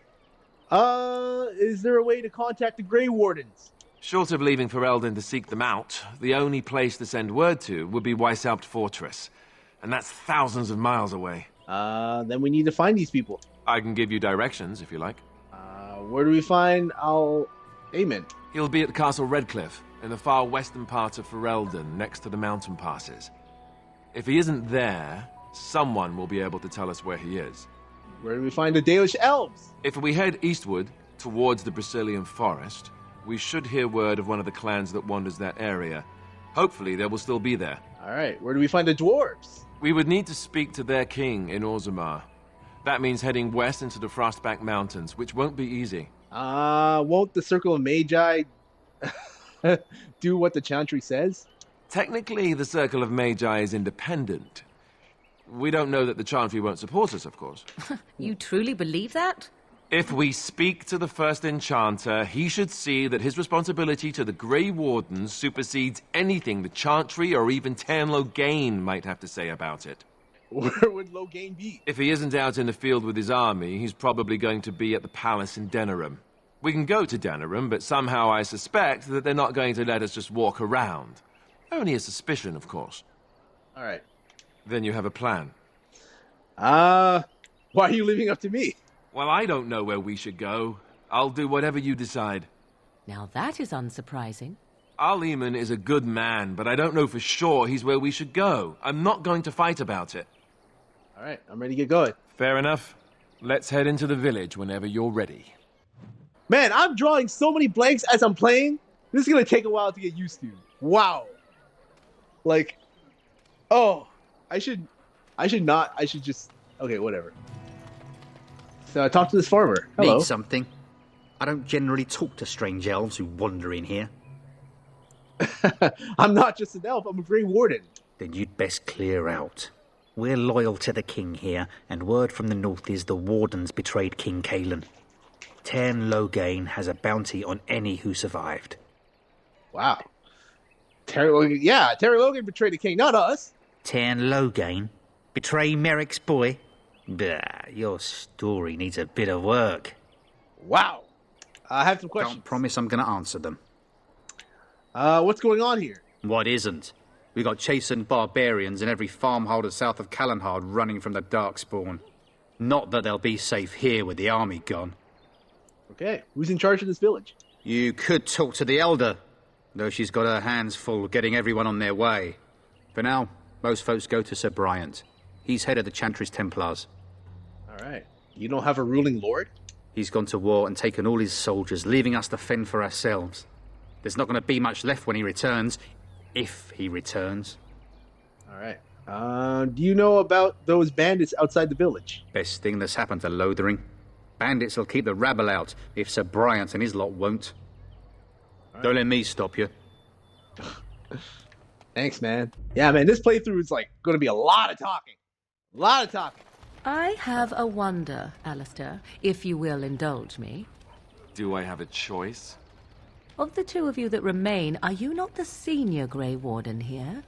Is there a way to contact the Grey Wardens? Short of leaving Ferelden to seek them out, the only place to send word to would be Weishaupt Fortress. And that's thousands of miles away. Then we need to find these people. I can give you directions, if you like. Where do we find Amen? He'll be at Castle Redcliffe, in the far western part of Ferelden, next to the mountain passes. If he isn't there, someone will be able to tell us where he is. Where do we find the Dalish Elves? If we head eastward, towards the Brazilian forest, we should hear word of one of the clans that wanders that area. Hopefully they will still be there. Alright, where do we find the Dwarves? We would need to speak to their king in Orzammar. That means heading west into the Frostback Mountains, which won't be easy. Won't the Circle of Magi do what the Chantry says? Technically, the Circle of Magi is independent. We don't know that the Chantry won't support us, of course. You truly believe that? If we speak to the first enchanter, he should see that his responsibility to the Grey Wardens supersedes anything the Chantry or even Tan Loghain might have to say about it. Where would Loghain be? If he isn't out in the field with his army, he's probably going to be at the palace in Denerim. We can go to Denerim, but somehow I suspect that they're not going to let us just walk around. Only a suspicion, of course. Alright. Then you have a plan. Why are you leaving up to me? Well, I don't know where we should go. I'll do whatever you decide. Now that is unsurprising. Al-Eman is a good man, but I don't know for sure he's where we should go. I'm not going to fight about it. All right, I'm ready to get going. Fair enough. Let's head into the village whenever you're ready. Man, I'm drawing so many blanks as I'm playing. This is gonna take a while to get used to. Wow. Like, oh, I should just, okay, whatever. So I talked to this farmer. Hello. Need something? I don't generally talk to strange elves who wander in here. I'm not just an elf, I'm a Grey Warden. Then you'd best clear out. We're loyal to the king here, and word from the north is the Wardens betrayed King Kalen. Tairn Loghain has a bounty on any who survived. Wow. Tairn Loghain betrayed the king, not us. Tairn Loghain? Betray Merrick's boy? Bah, your story needs a bit of work. Wow. I have some questions. Can't promise I'm going to answer them. What's going on here? What isn't? We got chastened barbarians in every farmholder south of Callanhard running from the Darkspawn. Not that they'll be safe here with the army gone. Okay, who's in charge of this village? You could talk to the Elder, though she's got her hands full getting everyone on their way. For now, most folks go to Sir Bryant. He's head of the Chantry's Templars. All right. You don't have a ruling lord? He's gone to war and taken all his soldiers, leaving us to fend for ourselves. There's not going to be much left when he returns, if he returns. All right. Do you know about those bandits outside the village? Best thing that's happened to Lothering. Bandits will keep the rabble out, if Sir Bryant and his lot won't. Right. Don't let me stop you. Thanks, man. Yeah, man, this playthrough is like going to be a lot of talking. A lot of talking. I have a wonder, Alistair, if you will indulge me. Do I have a choice? Of the two of you that remain, are you not the senior Grey Warden here?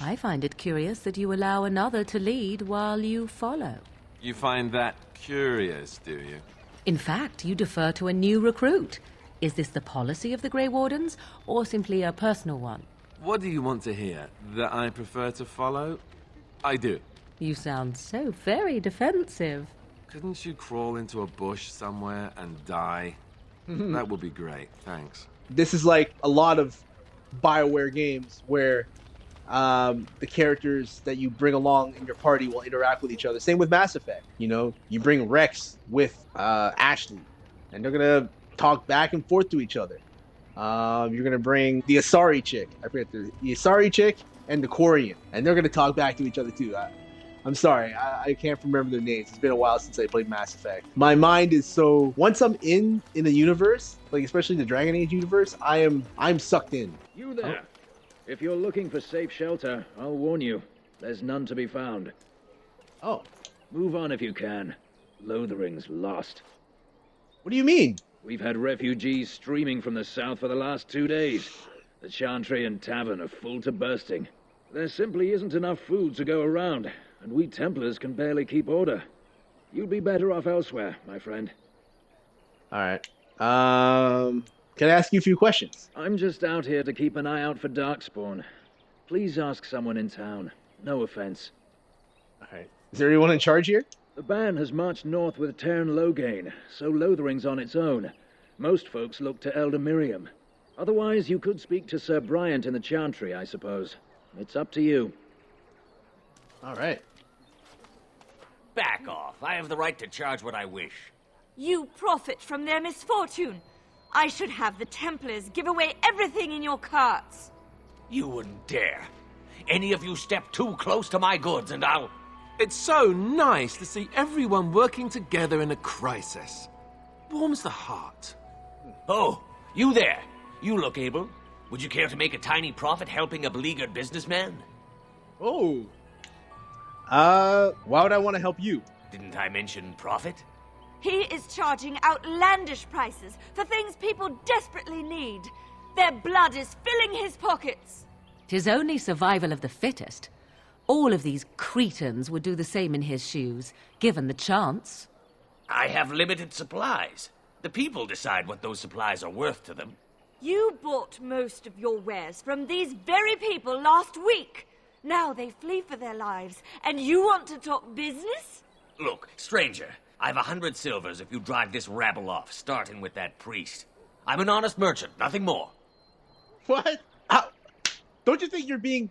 I find it curious that you allow another to lead while you follow. You find that curious, do you? In fact, you defer to a new recruit. Is this the policy of the Grey Wardens, or simply a personal one? What do you want to hear? That I prefer to follow? I do. You sound so very defensive. Couldn't you crawl into a bush somewhere and die? That would be great, thanks. This is like a lot of BioWare games where the characters that you bring along in your party will interact with each other. Same with Mass Effect. You know, you bring Rex with Ashley, and they're gonna talk back and forth to each other. You're gonna bring the Asari chick. I forget the Asari chick and the Quarian, and they're gonna talk back to each other too. I'm sorry, I can't remember their names. It's been a while since I played Mass Effect. My mind is so once I'm in the universe, like especially the Dragon Age universe, I'm sucked in. You there. If you're looking for safe shelter, I'll warn you. There's none to be found. Oh. Move on if you can. Lothering's lost. What do you mean? We've had refugees streaming from the south for the last 2 days. The Chantry and Tavern are full to bursting. There simply isn't enough food to go around, and we Templars can barely keep order. You'd be better off elsewhere, my friend. All right. Can I ask you a few questions? I'm just out here to keep an eye out for Darkspawn. Please ask someone in town. No offense. All right. Is there anyone in charge here? The band has marched north with Tairn Loghain, so Lothering's on its own. Most folks look to Elder Miriam. Otherwise, you could speak to Sir Bryant in the Chantry, I suppose. It's up to you. All right. Back off. I have the right to charge what I wish. You profit from their misfortune. I should have the Templars give away everything in your carts. You wouldn't dare. Any of you step too close to my goods and I'll... It's so nice to see everyone working together in a crisis. Warms the heart. Oh, you there. You look able. Would you care to make a tiny profit helping a beleaguered businessman? Oh. Why would I want to help you? Didn't I mention profit? He is charging outlandish prices for things people desperately need. Their blood is filling his pockets. 'Tis only survival of the fittest. All of these cretins would do the same in his shoes, given the chance. I have limited supplies. The people decide what those supplies are worth to them. You bought most of your wares from these very people last week. Now they flee for their lives, and you want to talk business? Look, stranger, I've 100 silvers if you drive this rabble off, starting with that priest. I'm an honest merchant, nothing more. What? How? Don't you think you're being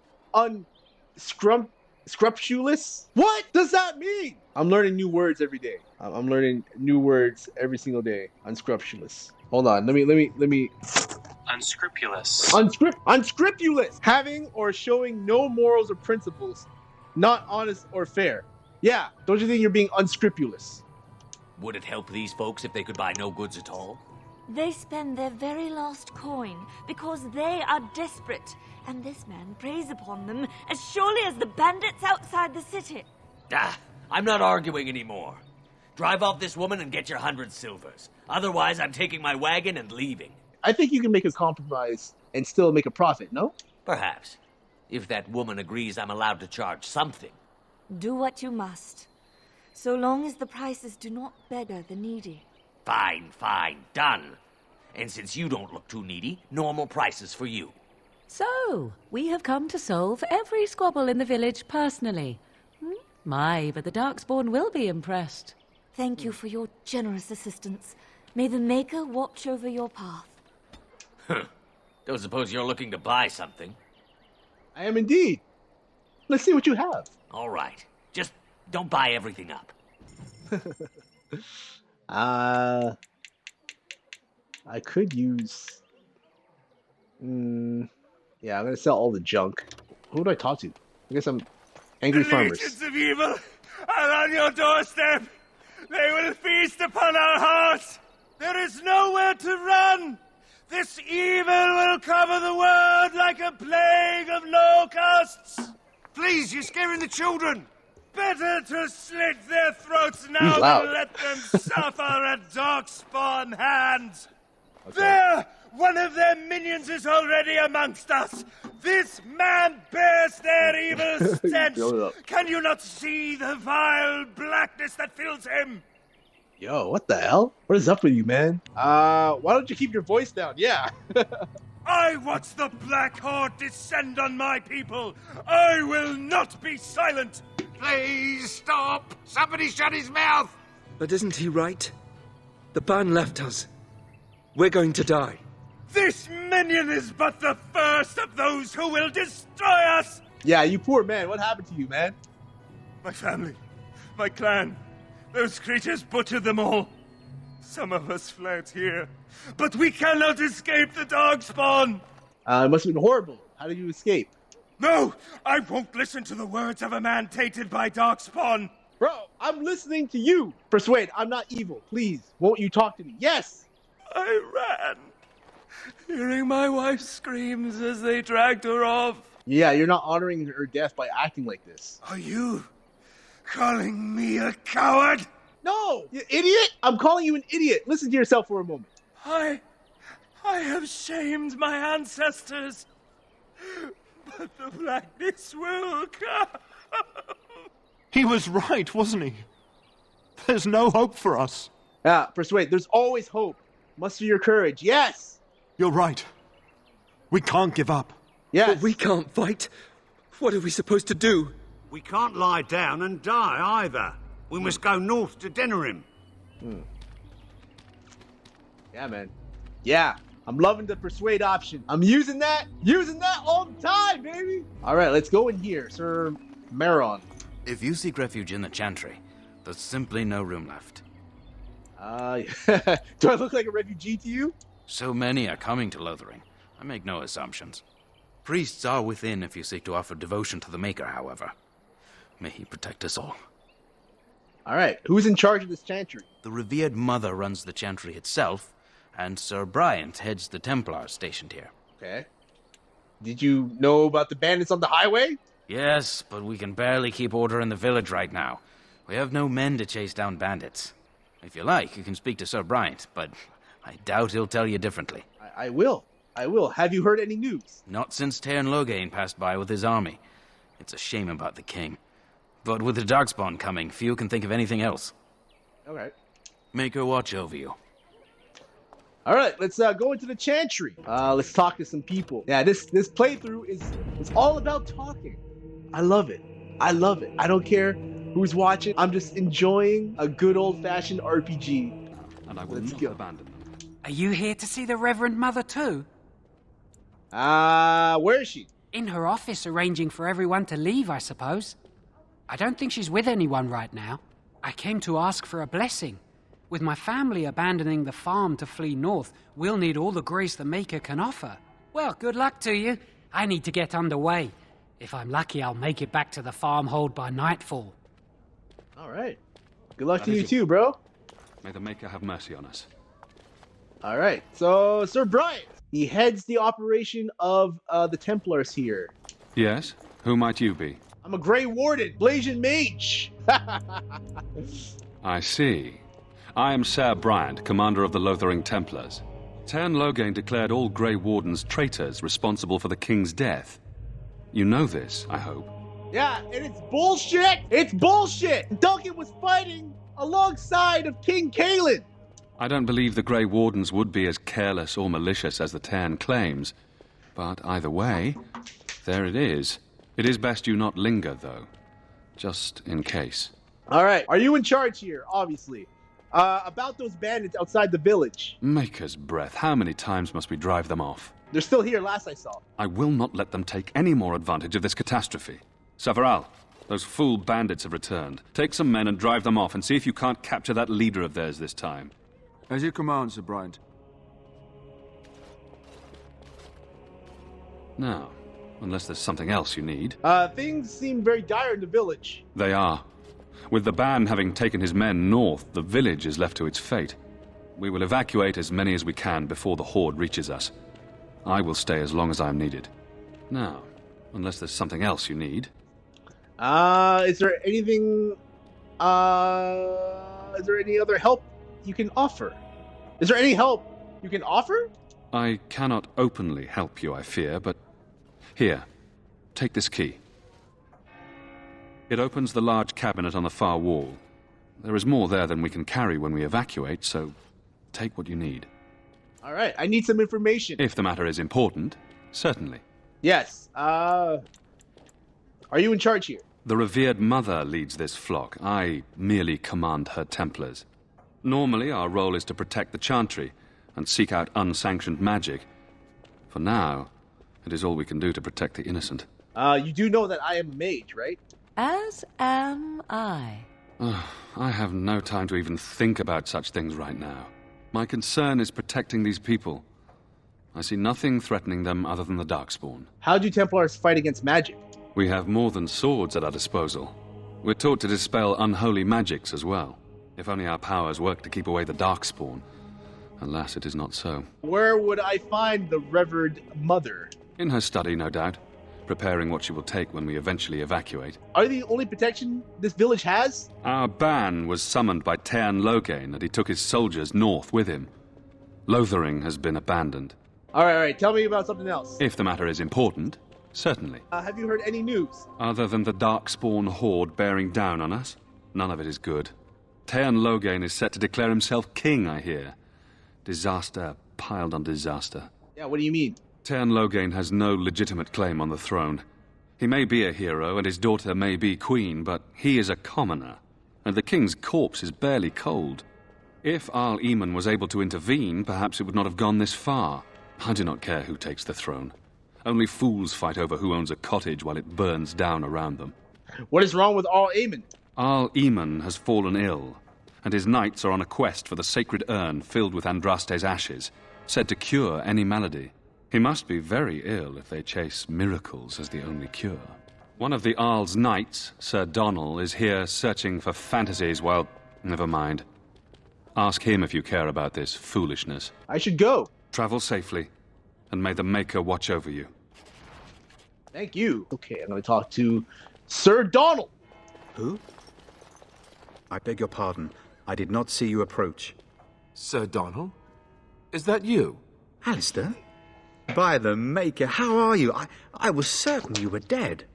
scrumptious? What does that mean? I'm learning new words every day. I'm learning new words every single day. Unscrupulous. Hold on. Let me. Unscrupulous. Unscrupulous. Having or showing no morals or principles, not honest or fair. Yeah. Don't you think you're being unscrupulous? Would it help these folks if they could buy no goods at all? They spend their very last coin because they are desperate, and this man preys upon them as surely as the bandits outside the city. I'm not arguing anymore. Drive off this woman and get your 100 silvers. Otherwise, I'm taking my wagon and leaving. I think you can make a compromise and still make a profit, no? Perhaps. If that woman agrees I'm allowed to charge something. Do what you must, so long as the prices do not beggar the needy. Fine, done. And since you don't look too needy, normal prices for you. So, we have come to solve every squabble in the village personally. My, but the Darkspawn will be impressed. Thank you for your generous assistance. May the Maker watch over your path. Don't suppose you're looking to buy something? I am indeed. Let's see what you have. All right. Just don't buy everything up. I could use... yeah, I'm going to sell all the junk. Who do I talk to? I guess I'm angry farmers. The legions of evil are on your doorstep. They will feast upon our hearts. There is nowhere to run. This evil will cover the world like a plague of locusts. Please, you're scaring the children. Better to slit their throats now than let them suffer at Darkspawn hands. Okay. There! One of their minions is already amongst us. This man bears their evil stench. Can you not see the vile blackness that fills him? Yo, what the hell? What is up with you, man? Why don't you keep your voice down? Yeah. I watch the Black Horde descend on my people. I will not be silent. Please stop. Somebody shut his mouth. But isn't he right? The ban left us. We're going to die. This minion is but the first of those who will destroy us! Yeah, you poor man. What happened to you, man? My family, my clan, those creatures butchered them all. Some of us fled here, but we cannot escape the Darkspawn! It must have been horrible. How did you escape? No! I won't listen to the words of a man tainted by Darkspawn! Bro, I'm listening to you! Persuade, I'm not evil. Please, won't you talk to me? Yes! I ran, hearing my wife's screams as they dragged her off. Yeah, you're not honoring her death by acting like this. Are you calling me a coward? No, you idiot! I'm calling you an idiot. Listen to yourself for a moment. I have shamed my ancestors, but the blackness will come. He was right, wasn't he? There's no hope for us. Yeah, Persuade, there's always hope. Muster your courage, yes! You're right. We can't give up. Yes. But we can't fight. What are we supposed to do? We can't lie down and die either. We must go north to Denerim. Yeah, man. Yeah, I'm loving the Persuade option. I'm using that all the time, baby! Alright, let's go in here, Sir Maron. If you seek refuge in the Chantry, there's simply no room left. Do I look like a refugee to you? So many are coming to Lothering. I make no assumptions. Priests are within if you seek to offer devotion to the Maker, however. May he protect us all. Alright, who's in charge of this chantry? The revered mother runs the Chantry itself, and Sir Bryant heads the Templars stationed here. Okay. Did you know about the bandits on the highway? Yes, but we can barely keep order in the village right now. We have no men to chase down bandits. If you like, you can speak to Sir Bryant, but I doubt he'll tell you differently. I will. Have you heard any news? Not since Tairn Logain passed by with his army. It's a shame about the king. But with the Darkspawn coming, few can think of anything else. Alright. Make her watch over you. Alright, let's go into the chantry. Let's talk to some people. Yeah, this playthrough is all about talking. I love it. I don't care who's watching. I'm just enjoying a good old-fashioned RPG. And I will Let's not go. abandon them. Are you here to see the Reverend Mother too? Where is she? In her office arranging for everyone to leave, I suppose. I don't think she's with anyone right now. I came to ask for a blessing. With my family abandoning the farm to flee north, we'll need all the grace the Maker can offer. Well, good luck to you. I need to get underway. If I'm lucky, I'll make it back to the farmhold by nightfall. All right. Good luck to you too, bro. May the Maker have mercy on us. All right. So, Sir Brian, he heads the operation of the Templars here. Yes? Who might you be? I'm a Grey Warden, Blasian Mage. I see. I am Sir Bryant, commander of the Lothering Templars. Tern Loghain declared all Grey Wardens traitors responsible for the king's death. You know this, I hope. Yeah, and it's bullshit. It's bullshit. Duncan was fighting alongside of King Kaelin. I don't believe the Grey Wardens would be as careless or malicious as the Tern claims. But either way, there it is. It is best you not linger, though. Just in case. All right. Are you in charge here, obviously? About those bandits outside the village. Maker's breath, how many times must we drive them off? They're still here, last I saw. I will not let them take any more advantage of this catastrophe. Savaral, those fool bandits have returned. Take some men and drive them off and see if you can't capture that leader of theirs this time. As you command, Sir Bryant. Now, unless there's something else you need. Things seem very dire in the village. They are. With the ban having taken his men north, the village is left to its fate. We will evacuate as many as we can before the horde reaches us. I will stay as long as I am needed. Now, unless there's something else you need. Is there anything... Is there any other help you can offer? Is there any help you can offer? I cannot openly help you, I fear, but... Here, take this key. It opens the large cabinet on the far wall. There is more there than we can carry when we evacuate, so take what you need. All right, I need some information. If the matter is important, certainly. Yes, Are you in charge here? The revered mother leads this flock. I merely command her Templars. Normally, our role is to protect the Chantry and seek out unsanctioned magic. For now, it is all we can do to protect the innocent. You do know that I am a mage, right? As am I. I have no time to even think about such things right now. My concern is protecting these people. I see nothing threatening them other than the Darkspawn. How do Templars fight against magic? We have more than swords at our disposal. We're taught to dispel unholy magics as well. If only our powers work to keep away the Darkspawn. Alas, it is not so. Where would I find the Revered Mother? In her study, no doubt. Preparing what she will take when we eventually evacuate. Are you the only protection this village has? Our ban was summoned by Tern Loghain, and he took his soldiers north with him. Lothering has been abandoned. All right. Tell me about something else. If the matter is important, certainly. Have you heard any news? Other than the Darkspawn horde bearing down on us, none of it is good. Tern Loghain is set to declare himself king, I hear. Disaster piled on disaster. Yeah, what do you mean? Tern Loghain has no legitimate claim on the throne. He may be a hero, and his daughter may be queen, but he is a commoner, and the king's corpse is barely cold. If Arl Eamon was able to intervene, perhaps it would not have gone this far. I do not care who takes the throne. Only fools fight over who owns a cottage while it burns down around them. What is wrong with Arl Eamon? Arl Eamon has fallen ill, and his knights are on a quest for the sacred urn filled with Andraste's ashes, said to cure any malady. He must be very ill if they chase miracles as the only cure. One of the Arl's knights, Sir Donnell, is here searching for fantasies while... Never mind. Ask him if you care about this foolishness. I should go. Travel safely, and may the Maker watch over you. Thank you. Okay, I'm going to talk to Sir Donnell. Who? I beg your pardon. I did not see you approach. Sir Donnell? Is that you? Alistair? By the Maker, how are you? I was certain you were dead.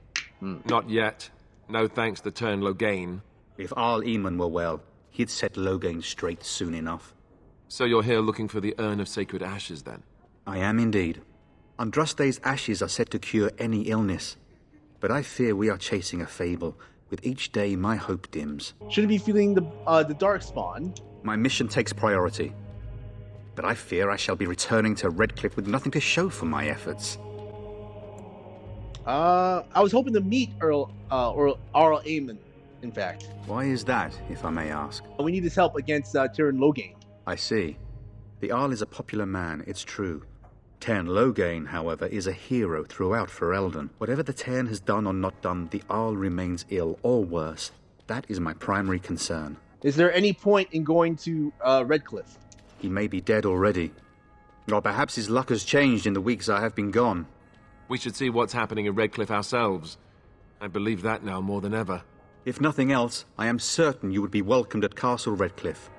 Not yet. No thanks to Tern Loghain. If Arl Eamon were well, he'd set Loghain straight soon enough. So you're here looking for the Urn of Sacred Ashes, then? I am indeed. Andraste's ashes are said to cure any illness. But I fear we are chasing a fable With each day, my hope dims. Shouldn't be feeling the darkspawn. My mission takes priority. But I fear I shall be returning to Redcliffe with nothing to show for my efforts. I was hoping to meet Earl Aemon, in fact. Why is that, if I may ask? We need his help against Tyrion Loghain. I see. The Arl is a popular man, it's true. Tairn Loghain, however, is a hero throughout Ferelden. Whatever the Tairn has done or not done, the Arl remains ill, or worse. That is my primary concern. Is there any point in going to Redcliffe? He may be dead already. Or perhaps his luck has changed in the weeks I have been gone. We should see what's happening in Redcliffe ourselves. I believe that now more than ever. If nothing else, I am certain you would be welcomed at Castle Redcliffe.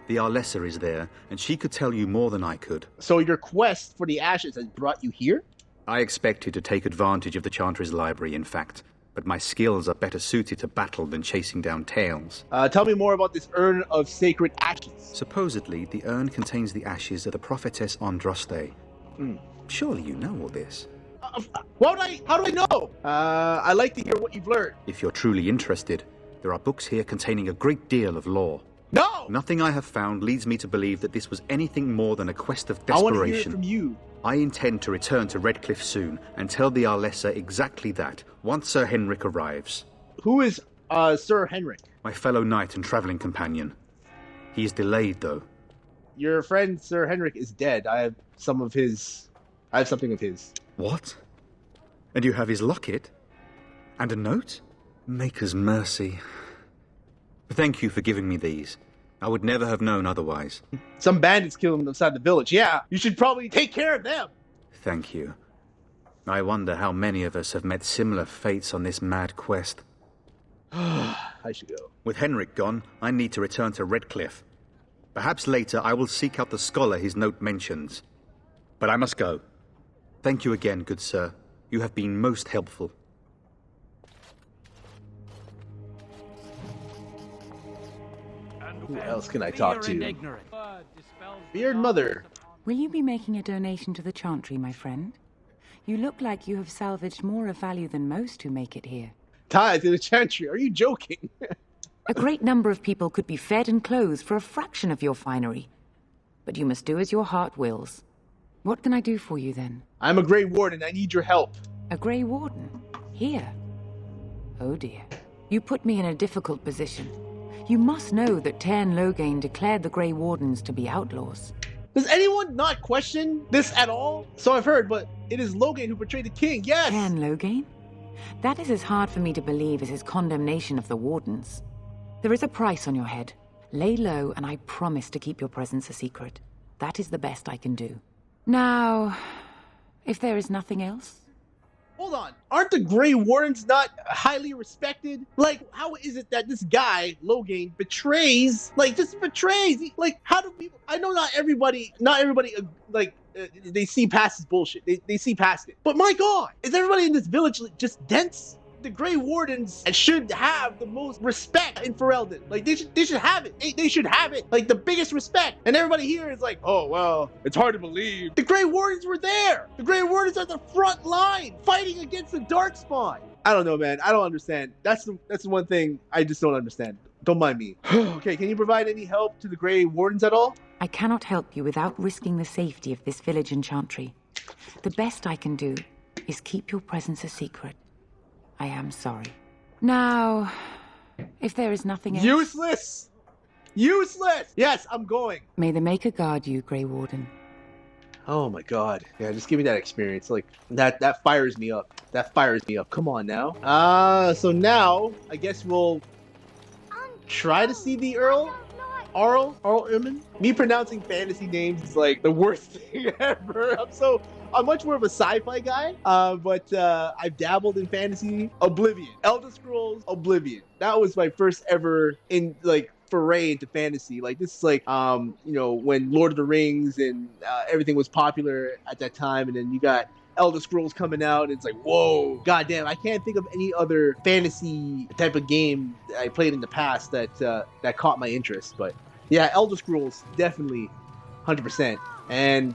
The Arlessa is there, and she could tell you more than I could. So your quest for the ashes has brought you here? I expected to take advantage of the Chantry's library, in fact. But my skills are better suited to battle than chasing down tales. Tell me more about this urn of sacred ashes. Supposedly, the urn contains the ashes of the prophetess Andraste. Surely you know all this. How do I know? I'd like to hear what you've learned. If you're truly interested, there are books here containing a great deal of lore. No! Nothing I have found leads me to believe that this was anything more than a quest of I want to hear it desperation. from you. I intend to return to Redcliffe soon and tell the Arlessa exactly that, once Sir Henrik arrives. Who is Sir Henrik? My fellow knight and travelling companion. He is delayed, though. Your friend Sir Henrik is dead. I have something of his. What? And you have his locket? And a note? Maker's mercy. Thank you for giving me these. I would never have known otherwise. Some bandits killed him outside the village. Yeah, you should probably take care of them. Thank you. I wonder how many of us have met similar fates on this mad quest. I should go. With Henrik gone, I need to return to Redcliffe. Perhaps later I will seek out the scholar his note mentions. But I must go. Thank you again, good sir. You have been most helpful. Who else can I talk to? Beard Mother. Will you be making a donation to the Chantry, my friend? You look like you have salvaged more of value than most who make it here. Tied to the Chantry? Are you joking? A great number of people could be fed and clothed for a fraction of your finery. But you must do as your heart wills. What can I do for you, then? I'm a Grey Warden. I need your help. A Grey Warden? Here? Oh dear. You put me in a difficult position. You must know that Tairn Loghain declared the Grey Wardens to be outlaws. Does anyone not question this at all? So I've heard, but it is Loghain who betrayed the king, yes! Tairn Loghain? That is as hard for me to believe as his condemnation of the Wardens. There is a price on your head. Lay low, and I promise to keep your presence a secret. That is the best I can do. Now, if there is nothing else... Hold on. Aren't the Grey Wardens not highly respected? Like, how is it that this guy, Loghain, betrays? How do people... I know not everybody, they see past his bullshit. They see past it. But my God, is everybody in this village just dense? The Grey Wardens should have the most respect in Ferelden. Like, they should have it. They should have it. Like, the biggest respect. And everybody here is like, oh, well, it's hard to believe. The Grey Wardens were there. The Grey Wardens are at the front line fighting against the Darkspawn. I don't know, man. I don't understand. That's the one thing I just don't understand. Don't mind me. Okay, can you provide any help to the Grey Wardens at all? I cannot help you without risking the safety of this village and Chantry. The best I can do is keep your presence a secret. I am sorry. Now, if there is nothing else... Useless! Useless! Yes, I'm going. May the Maker guard you, Grey Warden. Oh my God. Yeah, just give me that experience. Like, that fires me up. That fires me up. Come on now. So now, I guess we'll try to see the Arl Ermin. Me pronouncing fantasy names is like the worst thing ever. I'm much more of a sci-fi guy, but I've dabbled in fantasy. Oblivion, Elder Scrolls, Oblivion. That was my first ever foray into fantasy. Like, this is like when Lord of the Rings and everything was popular at that time, and then you got Elder Scrolls coming out, and it's like, whoa, goddamn! I can't think of any other fantasy type of game that I played in the past that caught my interest. But yeah, Elder Scrolls definitely, 100%. And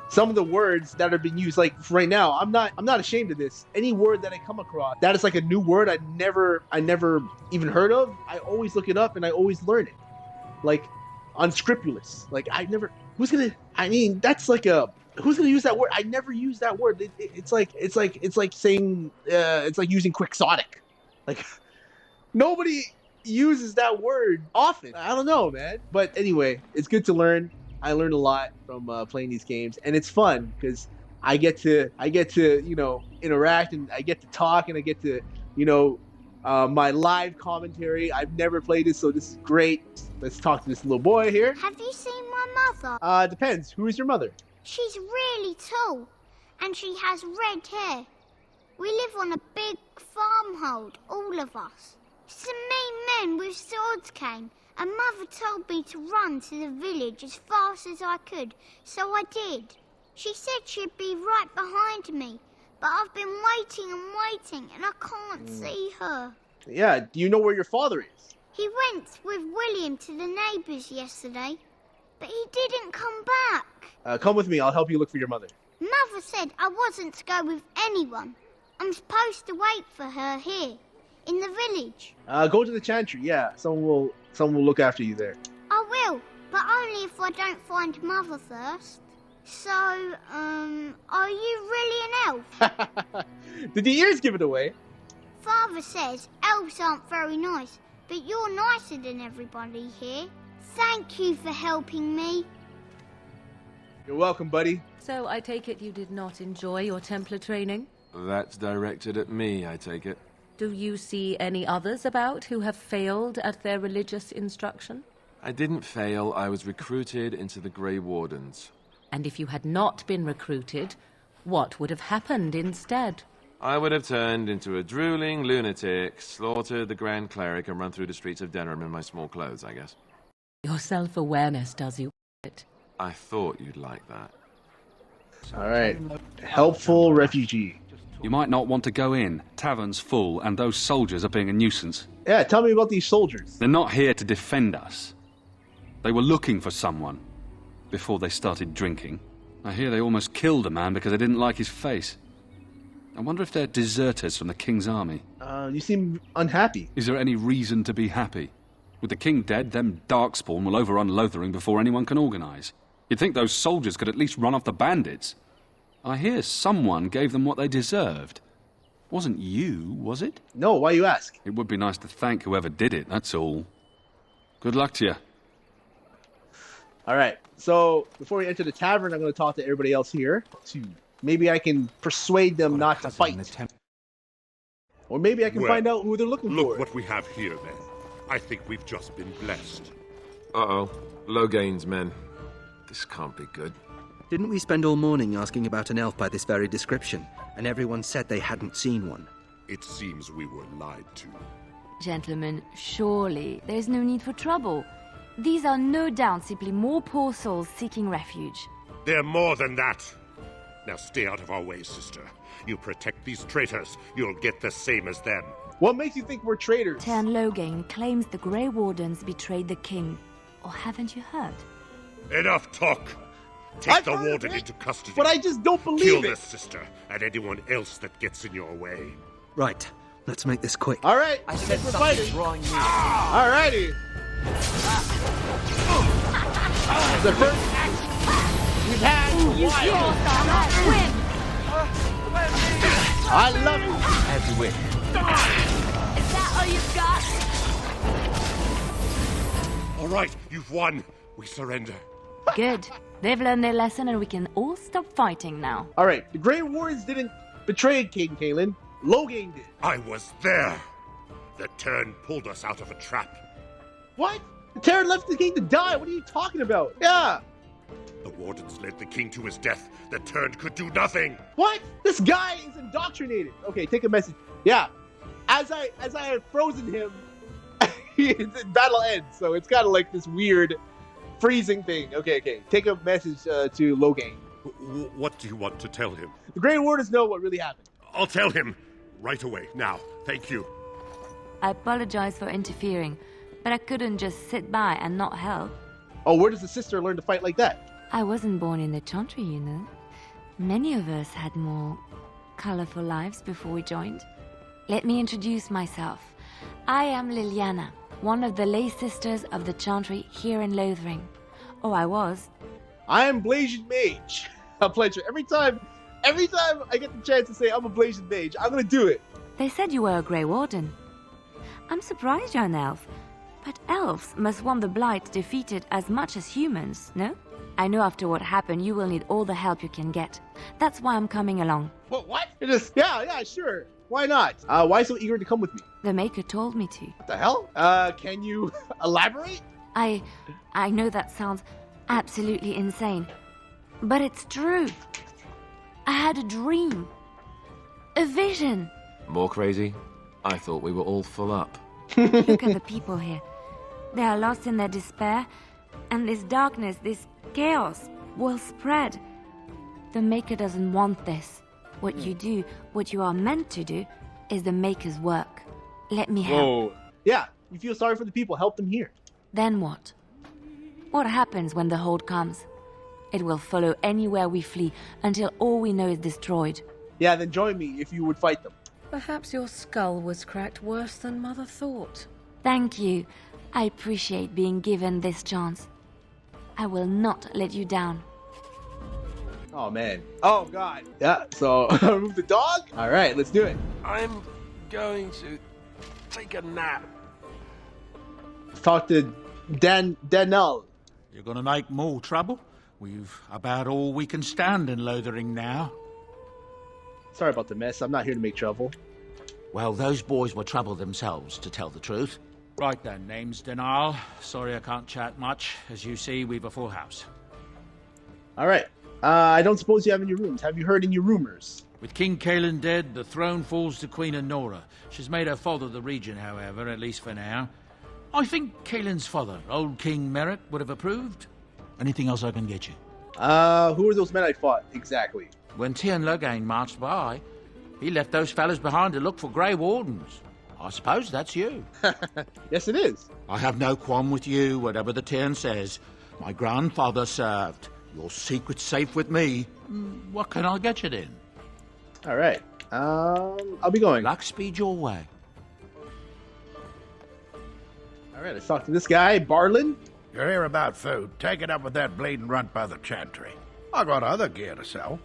some of the words that are being used, like right now, I'm not ashamed of this. Any word that I come across that is like a new word I never even heard of, I always look it up and I always learn it. Like unscrupulous. Like who's gonna use that word? I never use that word. It's like saying it's like using quixotic. Like nobody uses that word often. I don't know, man. But anyway, it's good to learn. I learned a lot from playing these games, and it's fun because I get to interact, and I get to talk, and I get to my live commentary. I've never played this, so this is great. Let's talk to this little boy here. Have you seen my mother? Depends. Who is your mother? She's really tall, and she has red hair. We live on a big farmhold, all of us. Some mean men with swords came, and Mother told me to run to the village as fast as I could, so I did. She said she'd be right behind me, but I've been waiting and waiting, and I can't see her. Yeah, do you know where your father is? He went with William to the neighbours yesterday, but he didn't come back. Come with me, I'll help you look for your mother. Mother said I wasn't to go with anyone. I'm supposed to wait for her here, in the village. Go to the chantry, yeah. Someone will look after you there. I will, but only if I don't find Mother first. So, are you really an elf? Did the ears give it away? Father says elves aren't very nice, but you're nicer than everybody here. Thank you for helping me. You're welcome, buddy. So I take it you did not enjoy your Templar training? That's directed at me, I take it. Do you see any others about who have failed at their religious instruction? I didn't fail. I was recruited into the Grey Wardens. And if you had not been recruited, what would have happened instead? I would have turned into a drooling lunatic, slaughtered the Grand Cleric, and run through the streets of Denham in my small clothes, I guess. Your self-awareness does you it. I thought you'd like that. All right. Helpful refugee. You might not want to go in. Tavern's full, and those soldiers are being a nuisance. Yeah, tell me about these soldiers. They're not here to defend us. They were looking for someone before they started drinking. I hear they almost killed a man because they didn't like his face. I wonder if they're deserters from the King's army. You seem unhappy. Is there any reason to be happy? With the King dead, them Darkspawn will overrun Lothering before anyone can organise. You'd think those soldiers could at least run off the bandits. I hear someone gave them what they deserved. Wasn't you, was it? No, why you ask? It would be nice to thank whoever did it, that's all. Good luck to you. All right, so before we enter the tavern, I'm going to talk to everybody else here. Maybe I can persuade them not to fight. Or maybe I can find out who they're looking for. Look what we have here, then. I think we've just been blessed. Uh-oh. Loghain's men. This can't be good. Didn't we spend all morning asking about an elf by this very description, and everyone said they hadn't seen one? It seems we were lied to. Gentlemen, surely there's no need for trouble. These are no doubt simply more poor souls seeking refuge. They're more than that. Now stay out of our way, sister. You protect these traitors, you'll get the same as them. What makes you think we're traitors? Tern Loghain claims the Grey Wardens betrayed the king. Or haven't you heard? Enough talk! Take the warden into custody. But I just don't believe Kill it. this sister and anyone else that gets in your way. Right, let's make this quick. All right, I said we're something's fighting. wrong here. All righty. The first action we've had in a while. I love it. As you wish. Is that all you've got? All right, you've won. We surrender. Good. They've learned their lesson and we can all stop fighting now. All right, the Grey Wardens didn't betray King Kaelin. Loghain did. I was there. The Tern pulled us out of a trap. What? The Terran left the king to die. What are you talking about? Yeah. The wardens led the king to his death. The Tern could do nothing. What? This guy is indoctrinated. Okay, take a message. Yeah. As I had frozen him, battle ends. So it's kind of like this weird freezing thing. Okay. Take a message to Loghain. What do you want to tell him? The Grey Wardens know what really happened. I'll tell him right away. Now, thank you. I apologize for interfering, but I couldn't just sit by and not help. Oh, where does the sister learn to fight like that? I wasn't born in the Chantry, you know. Many of us had more colorful lives before we joined. Let me introduce myself. I am Liliana, one of the lay sisters of the Chantry here in Lothering. Oh, I was. I am Blasian Mage. A pleasure. Every time I get the chance to say I'm a Blasian Mage, I'm gonna do it. They said you were a Grey Warden. I'm surprised you're an elf. But elves must want the Blight defeated as much as humans, no? I know after what happened, you will need all the help you can get. That's why I'm coming along. What? Yeah, sure. Why not? Why so eager to come with me? The Maker told me to. What the hell? Can you elaborate? I know that sounds absolutely insane, but it's true. I had a dream. A vision. More crazy? I thought we were all full up. Look at the people here. They are lost in their despair, and this darkness, this chaos, will spread. The Maker doesn't want this. What you do, what you are meant to do, is the Maker's work. Let me help. Whoa. Yeah, you feel sorry for the people, help them here. Then what? What happens when the Hold comes? It will follow anywhere we flee until all we know is destroyed. Yeah, then join me if you would fight them. Perhaps your skull was cracked worse than Mother thought. Thank you. I appreciate being given this chance. I will not let you down. Oh, man. Oh, God. Yeah, so remove the dog? All right, let's do it. I'm going to take a nap. Let's talk to Danelle. You're gonna make more trouble? We've about all we can stand in Lothering now. Sorry about the mess. I'm not here to make trouble. Well, those boys were trouble themselves, to tell the truth. Right then, name's Denal. Sorry I can't chat much. As you see, we've a full house. All right. I don't suppose you have any rooms. Have you heard any rumors? With King Caelan dead, the throne falls to Queen Honora. She's made her father the regent, however, at least for now. I think Caelan's father, old King Merrick, would have approved. Anything else I can get you? Who are those men I fought, exactly? When Tien Logain marched by, he left those fellas behind to look for Grey Wardens. I suppose that's you. Yes, it is. I have no qualm with you, whatever the Tien says. My grandfather served. Your secret's safe with me. What can I get you then? All right. I'll be going. Luck speed your way. All right, let's talk to this guy, Barlin. You're here about food. Take it up with that bleeding runt by the Chantry. I got other gear to sell.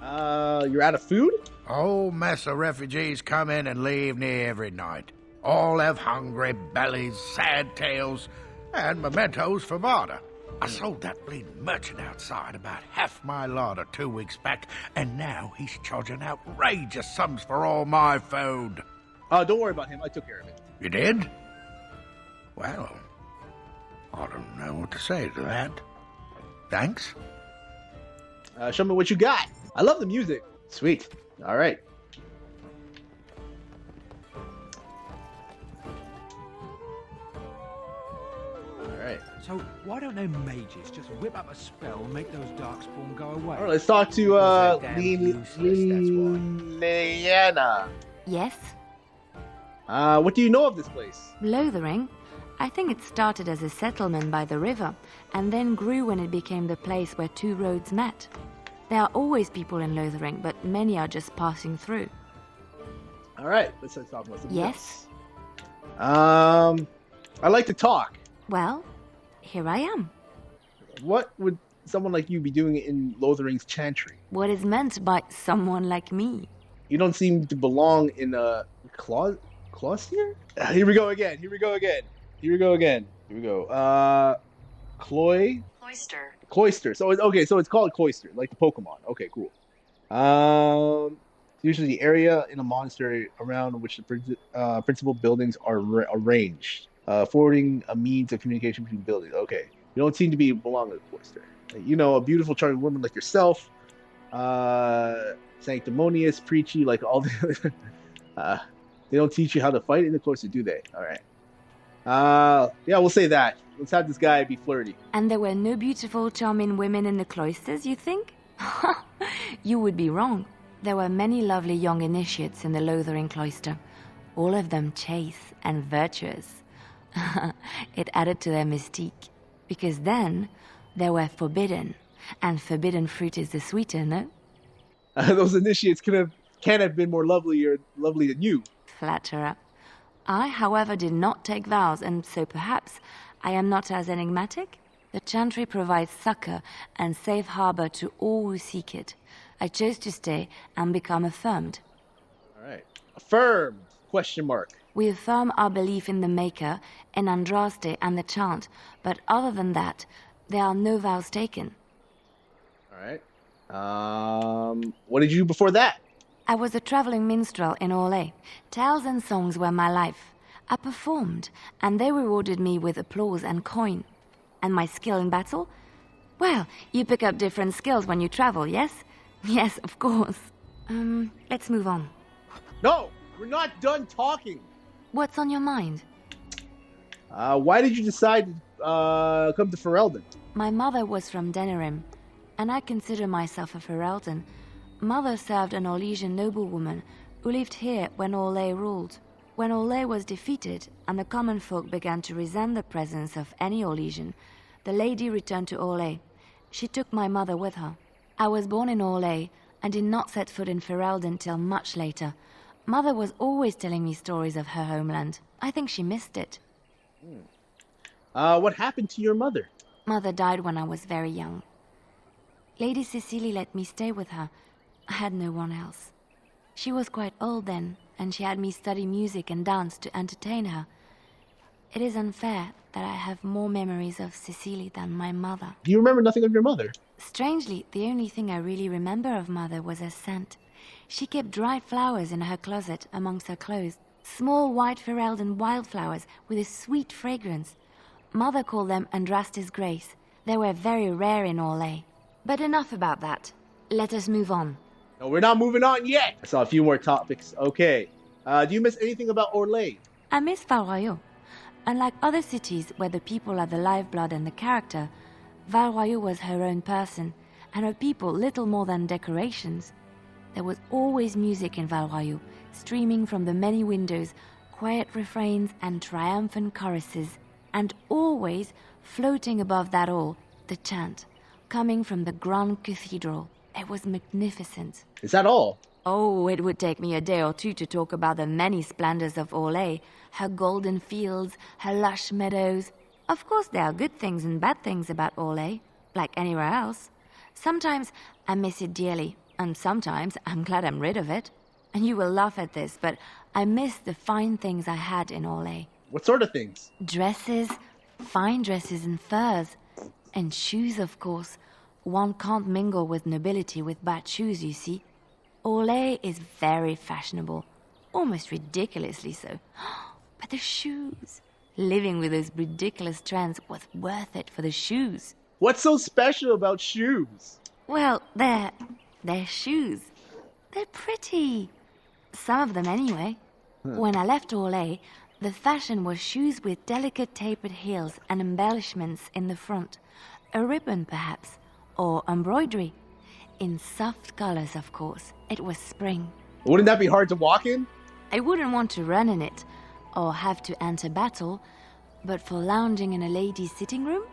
You're out of food? Whole mess of refugees come in and leave near every night. All have hungry bellies, sad tales, and mementos for barter. I sold that bleeding merchant outside about half my larder 2 weeks back, and now he's charging outrageous sums for all my food. Don't worry about him. I took care of it. You did? Well, I don't know what to say to that. Thanks. Show me what you got. I love the music. Sweet. All right. All right. So why don't them mages just whip up a spell and make those darkspawn go away? All right, let's talk to Liliana. Yes? What do you know of this place? Lothering? I think it started as a settlement by the river, and then grew when it became the place where two roads met. There are always people in Lothering, but many are just passing through. All right, let's talk about something Yes? else. I like to talk. Well, here I am. What would someone like you be doing in Lothering's Chantry? What is meant by someone like me? You don't seem to belong in a cloister? Here we go again. Cloister. So it's called Cloister, like the Pokemon. Okay, cool. Usually the area in a monastery around which the principal buildings are arranged, forwarding a means of communication between buildings. Okay, you don't seem to be belong to the Cloister. You know, a beautiful, charming woman like yourself, sanctimonious, preachy, like all the. They don't teach you how to fight in the Cloister, do they? All right. Yeah, we'll say that. Let's have this guy be flirty. And there were no beautiful, charming women in the cloisters, you think? You would be wrong. There were many lovely young initiates in the Lothering cloister, all of them chaste and virtuous. It added to their mystique, because then, They were forbidden, and forbidden fruit is the sweeter, no? Those initiates can't have been more lovely than you. Flatterer. I, however, did not take vows, and so perhaps I am not as enigmatic? The chantry provides succor and safe harbor to all who seek it. I chose to stay and become affirmed. All right. Affirmed? Question mark. We affirm our belief in the Maker, in Andraste and the chant, but other than that, there are no vows taken. All right. What did you do before that? I was a traveling minstrel in Orlais. Tales and songs were my life. I performed, and they rewarded me with applause and coin. And my skill in battle? Well, you pick up different skills when you travel, yes? Yes, of course. Let's move on. No, we're not done talking. What's on your mind? Why did you decide to come to Ferelden? My mother was from Denerim, and I consider myself a Ferelden. Mother served an Orlesian noblewoman who lived here when Orlais ruled. When Orlais was defeated and the common folk began to resent the presence of any Orlesian, the lady returned to Orlais. She took my mother with her. I was born in Orlais and did not set foot in Ferelden till much later. Mother was always telling me stories of her homeland. I think she missed it. What happened to your mother? Mother died when I was very young. Lady Cecily let me stay with her. I had no one else. She was quite old then, and she had me study music and dance to entertain her. It is unfair that I have more memories of Cecily than my mother. Do you remember nothing of your mother? Strangely, the only thing I really remember of Mother was her scent. She kept dried flowers in her closet amongst her clothes. Small white Ferelden wildflowers with a sweet fragrance. Mother called them Andraste's Grace. They were very rare in Orlais. But enough about that. Let us move on. No, we're not moving on yet. I saw a few more topics. Okay. Do you miss anything about Orlais? I miss Val-Royeaux. Unlike other cities where the people are the lifeblood and the character, Val-Royeaux was her own person, and her people little more than decorations. There was always music in Val-Royeaux, streaming from the many windows, quiet refrains and triumphant choruses, and always, floating above that all, the chant, coming from the Grand Cathedral. It was magnificent. Is that all? Oh, it would take me a day or two to talk about the many splendors of Orlais, her golden fields, her lush meadows. Of course, there are good things and bad things about Orlais, like anywhere else. Sometimes I miss it dearly, and sometimes I'm glad I'm rid of it. And you will laugh at this, but I miss the fine things I had in Orlais. What sort of things? Dresses, fine dresses and furs, and shoes, of course. One can't mingle with nobility with bad shoes, you see. Orlais is very fashionable, almost ridiculously so. But the shoes! Living with those ridiculous trends was worth it for the shoes. What's so special about shoes? Well, they're shoes. They're pretty. Some of them, anyway. When I left Orlais, the fashion was shoes with delicate tapered heels and embellishments in the front. A ribbon, perhaps, or embroidery. In soft colors, of course. It was spring. Wouldn't that be hard to walk in? I wouldn't want to run in it, or have to enter battle, but for lounging in a lady's sitting room?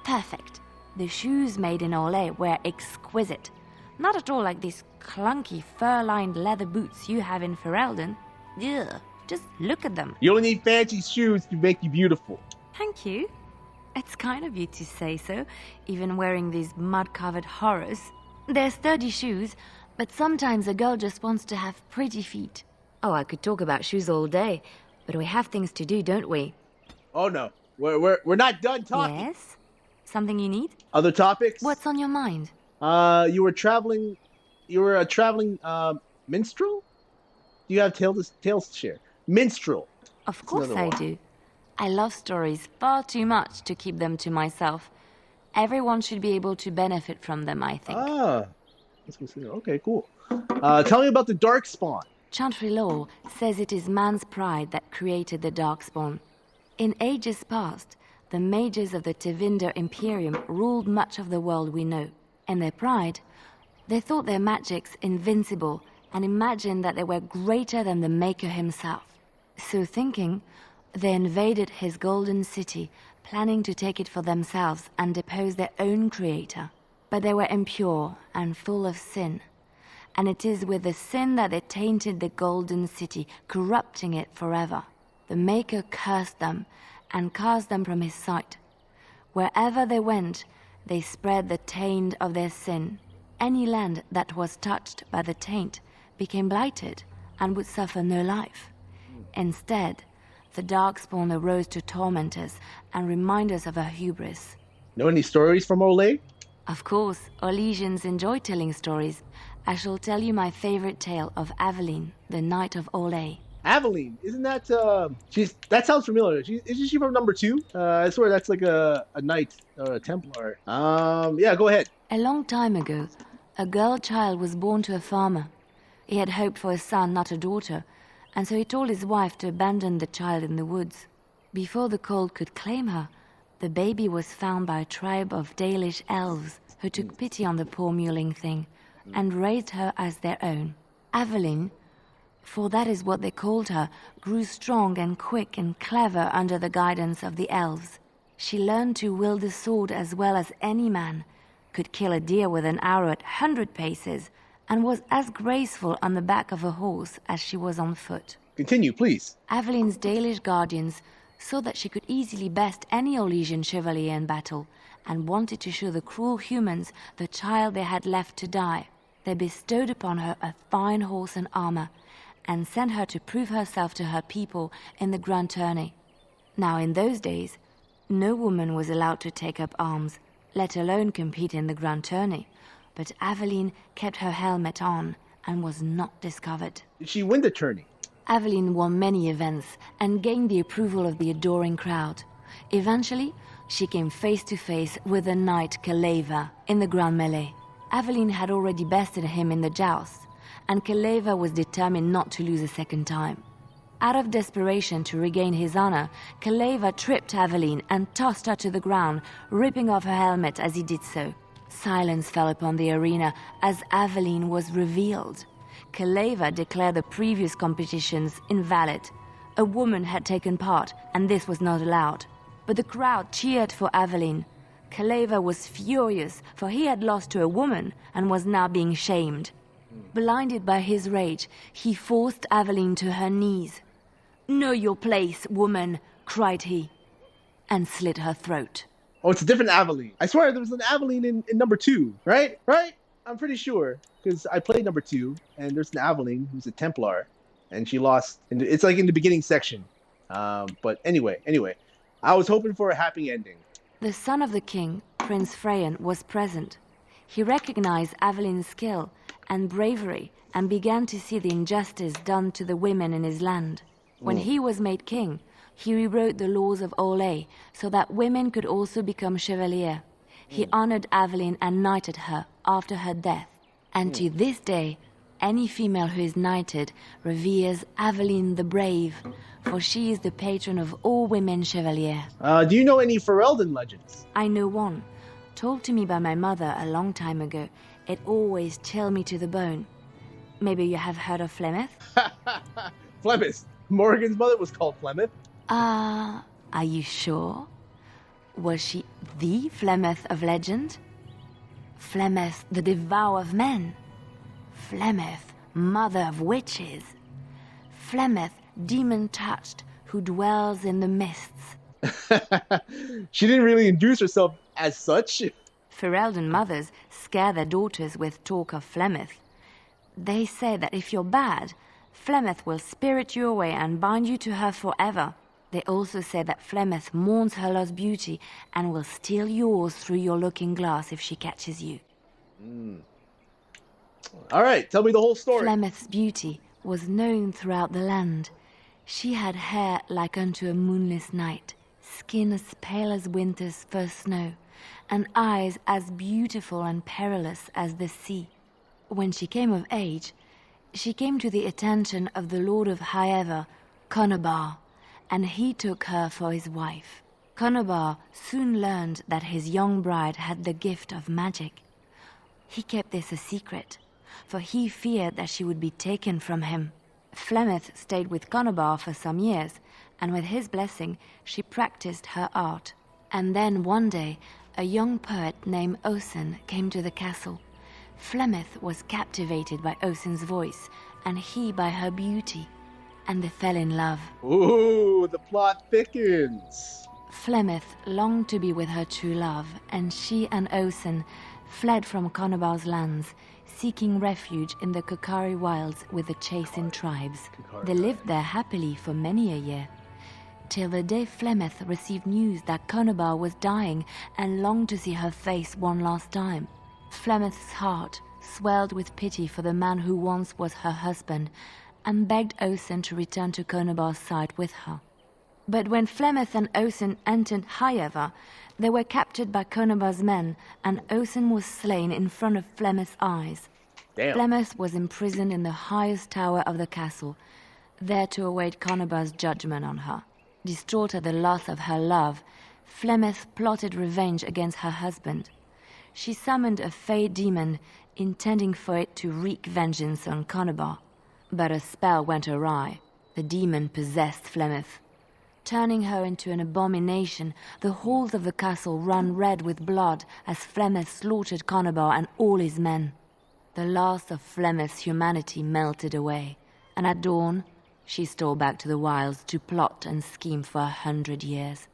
Perfect. The shoes made in Orlais were exquisite. Not at all like these clunky fur-lined leather boots you have in Ferelden. Ugh, just look at them. You only need fancy shoes to make you beautiful. Thank you. It's kind of you to say so, even wearing these mud-covered horrors. They're sturdy shoes, but sometimes a girl just wants to have pretty feet. Oh, I could talk about shoes all day, but we have things to do, don't we? Oh no, we're not done talking. Yes? Something you need? Other topics? What's on your mind? You were a traveling minstrel? Do you have tales to share? Minstrel. Of course I do. I love stories far too much to keep them to myself. Everyone should be able to benefit from them, I think. Ah, okay, cool. Tell me about the Darkspawn. Chantry law says it is man's pride that created the Darkspawn. In ages past, the mages of the Tevinder Imperium ruled much of the world we know. In their pride, they thought their magics invincible and imagined that they were greater than the Maker himself. So thinking, they invaded his golden city, planning to take it for themselves and depose their own creator. But they were impure and full of sin. And it is with the sin that they tainted the golden city, corrupting it forever. The Maker cursed them and cast them from his sight. Wherever they went, they spread the taint of their sin. Any land that was touched by the taint became blighted and would suffer no life. Instead, the Darkspawn arose to torment us and remind us of our hubris. Know any stories from Olay? Of course, Orlesians enjoy telling stories. I shall tell you my favorite tale of Aveline, the Knight of Olay. Aveline, isn't that that sounds familiar. Isn't she from number 2? I swear that's like a knight or a Templar. Yeah, go ahead. A long time ago, a girl child was born to a farmer. He had hoped for a son, not a daughter, and so he told his wife to abandon the child in the woods. Before the cold could claim her, the baby was found by a tribe of Dalish elves who took pity on the poor mewling thing and raised her as their own. Aveline, for that is what they called her, grew strong and quick and clever under the guidance of the elves. She learned to wield the sword as well as any man, could kill a deer with an arrow at 100 paces, and was as graceful on the back of a horse as she was on foot. Continue, please. Aveline's Dalish guardians saw that she could easily best any Orlesian chevalier in battle, and wanted to show the cruel humans the child they had left to die. They bestowed upon her a fine horse and armor, and sent her to prove herself to her people in the grand tourney. Now in those days, no woman was allowed to take up arms, let alone compete in the grand tourney, but Aveline kept her helmet on and was not discovered. Did she win the tourney? Aveline won many events and gained the approval of the adoring crowd. Eventually, she came face to face with the knight Kaleva in the grand melee. Aveline had already bested him in the joust, and Kaleva was determined not to lose a second time. Out of desperation to regain his honor, Kaleva tripped Aveline and tossed her to the ground, ripping off her helmet as he did so. Silence fell upon the arena as Aveline was revealed. Kaleva declared the previous competitions invalid. A woman had taken part, and this was not allowed. But the crowd cheered for Aveline. Kaleva was furious, for he had lost to a woman and was now being shamed. Blinded by his rage, he forced Aveline to her knees. "Know your place, woman," cried he, and slit her throat. Oh, it's a different Aveline. I swear there was an Aveline in number 2, right? Right? I'm pretty sure, because I played number 2, and there's an Aveline who's a Templar, and she lost. It's like in the beginning section. But anyway, I was hoping for a happy ending. The son of the king, Prince Freyan, was present. He recognized Aveline's skill and bravery and began to see the injustice done to the women in his land. When he was made king, he rewrote the laws of Olay so that women could also become chevalier. He honored Aveline and knighted her after her death. And to this day, any female who is knighted reveres Aveline the Brave, for she is the patron of all women chevalier. Do you know any Ferelden legends? I know one, told to me by my mother a long time ago. It always chilled me to the bone. Maybe you have heard of Flemeth? Flemeth. Morgan's mother was called Flemeth. Are you sure? Was she the Flemeth of legend? Flemeth, the devourer of men? Flemeth, mother of witches? Flemeth, demon-touched, who dwells in the mists? She didn't really introduce herself as such. Ferelden mothers scare their daughters with talk of Flemeth. They say that if you're bad, Flemeth will spirit you away and bind you to her forever. They also say that Flemeth mourns her lost beauty and will steal yours through your looking glass if she catches you. All right, tell me the whole story. Flemeth's beauty was known throughout the land. She had hair like unto a moonless night, skin as pale as winter's first snow, and eyes as beautiful and perilous as the sea. When she came of age, she came to the attention of the Lord of Highever, Conobar, and he took her for his wife. Conobar soon learned that his young bride had the gift of magic. He kept this a secret, for he feared that she would be taken from him. Flemeth stayed with Conobar for some years, and with his blessing she practiced her art. And then one day, a young poet named Osen came to the castle. Flemeth was captivated by Osen's voice, and he by her beauty, and they fell in love. Ooh, the plot thickens. Flemeth longed to be with her true love, and she and Osen fled from Conobar's lands, seeking refuge in the Kokari wilds with the Chasing tribes. They lived there happily for many a year, till the day Flemeth received news that Conobar was dying and longed to see her face one last time. Flemeth's heart swelled with pity for the man who once was her husband, and begged Osen to return to Conobar's side with her. But when Flemeth and Osen entered Highever, they were captured by Conobar's men, and Osen was slain in front of Flemeth's eyes. Damn. Flemeth was imprisoned in the highest tower of the castle, there to await Conobar's judgment on her. Distraught at the loss of her love, Flemeth plotted revenge against her husband. She summoned a fey demon, intending for it to wreak vengeance on Conobar. But a spell went awry. The demon possessed Flemeth. Turning her into an abomination, the halls of the castle ran red with blood as Flemeth slaughtered Conobar and all his men. The last of Flemeth's humanity melted away, and at dawn, she stole back to the wilds to plot and scheme for 100 years.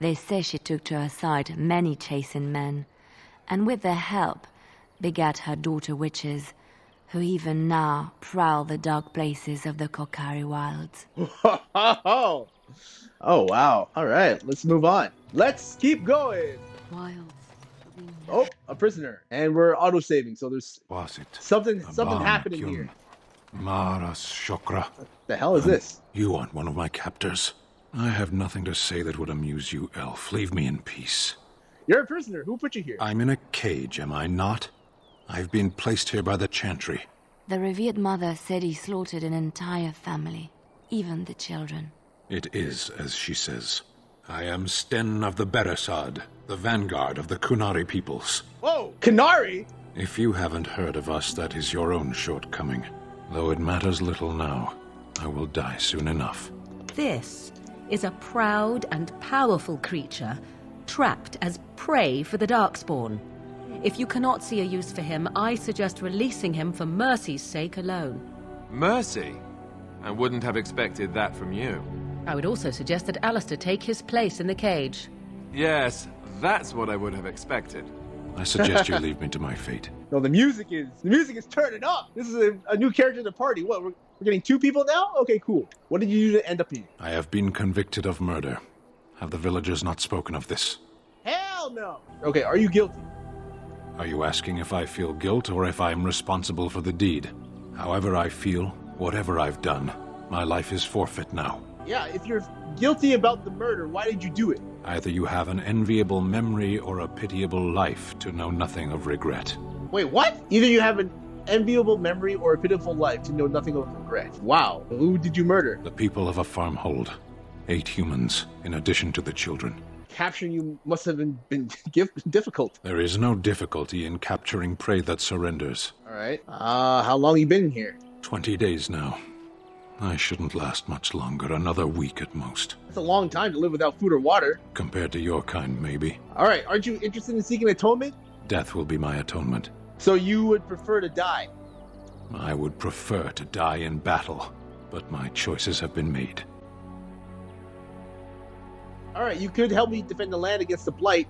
They say she took to her side many Chasing men, and with their help begat her daughter witches, who even now prowl the dark places of the Kokari wilds. Oh, wow. All right, let's move on. Let's keep going. Wilds. Oh, a prisoner. And we're auto-saving, so there's something happening here. Maras Shokra. The hell is this? You aren't one of my captors. I have nothing to say that would amuse you, elf. Leave me in peace. You're a prisoner. Who put you here? I'm in a cage, am I not? I've been placed here by the Chantry. The revered mother said he slaughtered an entire family, even the children. It is as she says. I am Sten of the Beresad, the vanguard of the Kunari peoples. Whoa, Kunari? If you haven't heard of us, that is your own shortcoming. Though it matters little now, I will die soon enough. This is a proud and powerful creature, trapped as prey for the Darkspawn. If you cannot see a use for him, I suggest releasing him for mercy's sake alone. Mercy? I wouldn't have expected that from you. I would also suggest that Alistair take his place in the cage. Yes, that's what I would have expected. I suggest you leave me to my fate. No, the music is turning up. This is a new character in the party. What, we're getting 2 people now? Okay, cool. What did you end up in? I have been convicted of murder. Have the villagers not spoken of this? Hell no! Okay, are you guilty? Are you asking if I feel guilt or if I am responsible for the deed? However I feel, whatever I've done, my life is forfeit now. Yeah, if you're guilty about the murder, why did you do it? Either you have an enviable memory or a pitiable life to know nothing of regret. Wait, what? Either you have an enviable memory or a pitiful life to know nothing of regret. Wow. Who did you murder? The people of a farmhold. 8 humans, in addition to the children. Capturing you must have been difficult. There is no difficulty in capturing prey that surrenders. All right. How long you been in here? 20 days now. I shouldn't last much longer, another week at most. That's a long time to live without food or water. Compared to your kind, maybe. All right, aren't you interested in seeking atonement? Death will be my atonement. So you would prefer to die? I would prefer to die in battle, but my choices have been made. All right, you could help me defend the land against the Blight.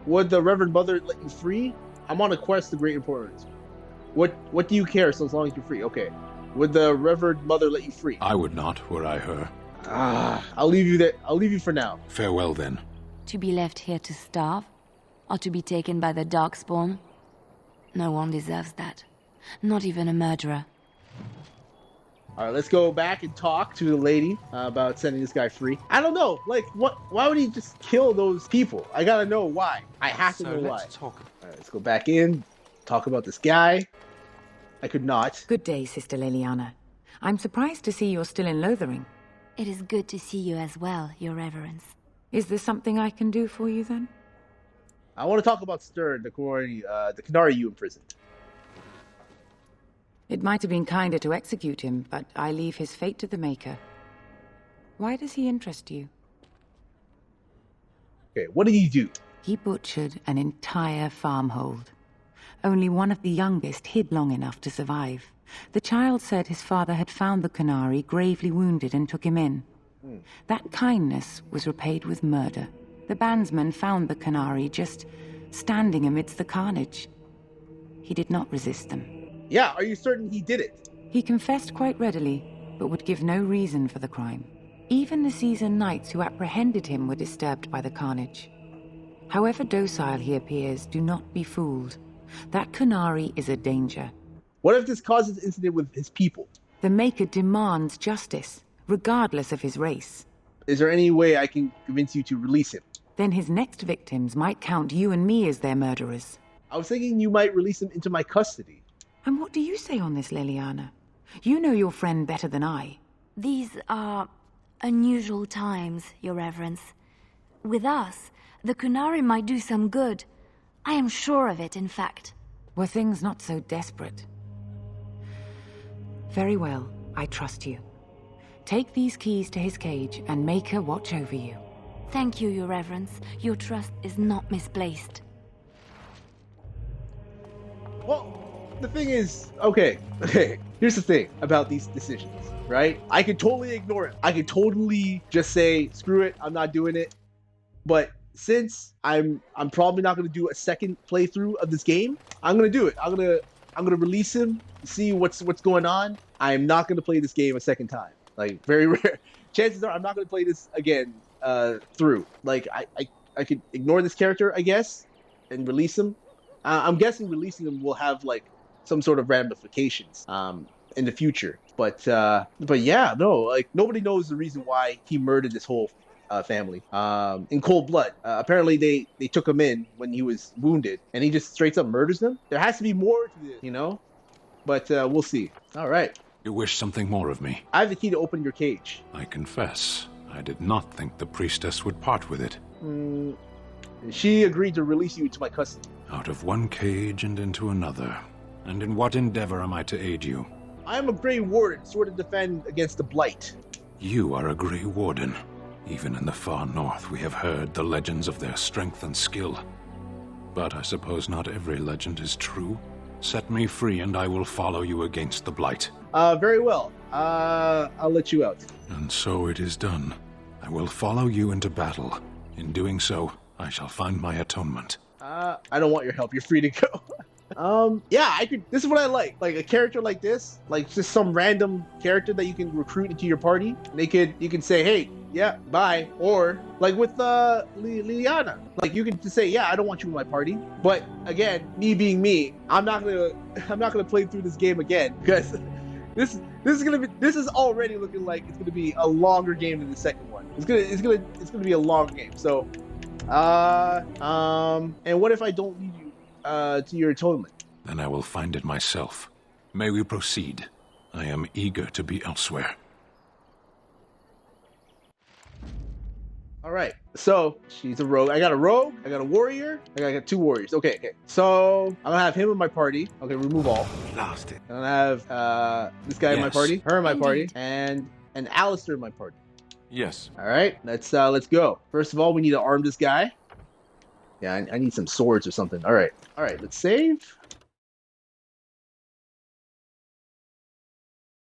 Would the Reverend Mother let you free? I'm on a quest of great importance. What do you care so as long as you're free? Okay. Would the Reverend Mother let you free? I would not, were I her. I'll leave you there. I'll leave you for now. Farewell, then. To be left here to starve? Or to be taken by the Darkspawn? No one deserves that. Not even a murderer. All right, let's go back and talk to the lady about sending this guy free. I don't know. Like, what? Why would he just kill those people? I gotta know why. I have to know why. All right, let's go back in, talk about this guy. I could not. Good day, Sister Leliana. I'm surprised to see you're still in Lothering. It is good to see you as well, Your Reverence. Is there something I can do for you, then? I want to talk about Stern, the Kunari you imprisoned. It might have been kinder to execute him, but I leave his fate to the Maker. Why does he interest you? Okay, what did he do? He butchered an entire farmhold. Only one of the youngest hid long enough to survive. The child said his father had found the Canary gravely wounded and took him in. That kindness was repaid with murder. The bandsman found the Canary just standing amidst the carnage. He did not resist them. Yeah, are you certain he did it? He confessed quite readily, but would give no reason for the crime. Even the seasoned knights who apprehended him were disturbed by the carnage. However docile he appears, do not be fooled. That Canary is a danger. What if this causes incident with his people? The Maker demands justice, regardless of his race. Is there any way I can convince you to release him? Then his next victims might count you and me as their murderers. I was thinking you might release him into my custody. And what do you say on this, Leliana? You know your friend better than I. These are unusual times, Your Reverence. With us, the Canary might do some good. I am sure of it, in fact. Were things not so desperate? Very well, I trust you. Take these keys to his cage and make her watch over you. Thank you, Your Reverence. Your trust is not misplaced. Well, the thing is, okay, here's the thing about these decisions, right? I could totally ignore it. I could totally just say, screw it, I'm not doing it. But since I'm probably not going to do a second playthrough of this game, I'm going to do it. I'm going to release him, see what's going on. I'm not going to play this game a second time. Like, very rare. Chances are I'm not going to play this again through. Like, I could ignore this character, I guess, and release him. I'm guessing releasing him will have, like, some sort of ramifications in the future. But yeah, no, like, nobody knows the reason why he murdered this whole family in cold blood. Apparently they took him in when he was wounded, and he just straight up murders them. There has to be more to this, you know? But we'll see. All right. You wish something more of me? I have the key to open your cage. I confess, I did not think the priestess would part with it. She agreed to release you into my custody. Out of one cage and into another. And in what endeavor am I to aid you? I am a Grey Warden, sworn to defend against the Blight. You are a Grey Warden. Even in the far north, we have heard the legends of their strength and skill. But I suppose not every legend is true. Set me free and I will follow you against the Blight. Very well. I'll let you out. And so it is done. I will follow you into battle. In doing so, I shall find my atonement. I don't want your help. You're free to go. Yeah, I could. This is what I like. Like a character like this, like just some random character that you can recruit into your party. You can say, hey, yeah, bye. Or like with Liliana, like you can just say, yeah, I don't want you in my party. But again, me being me, I'm not gonna play through this game again because this is already looking like it's gonna be a longer game than the second one. It's gonna be a long game. So, and what if I don't lead you to your atonement? Then I will find it myself. May we proceed? I am eager to be elsewhere. All right, so she's a rogue. I got a rogue, I got a warrior, I got two warriors. Okay. So I'm gonna have him in my party. Okay, remove all. Lost it. I'm gonna have this guy in my party, her in my party, and Alistair in my party. Yes. All right, let's go. First of all, we need to arm this guy. Yeah, I need some swords or something. All right, let's save.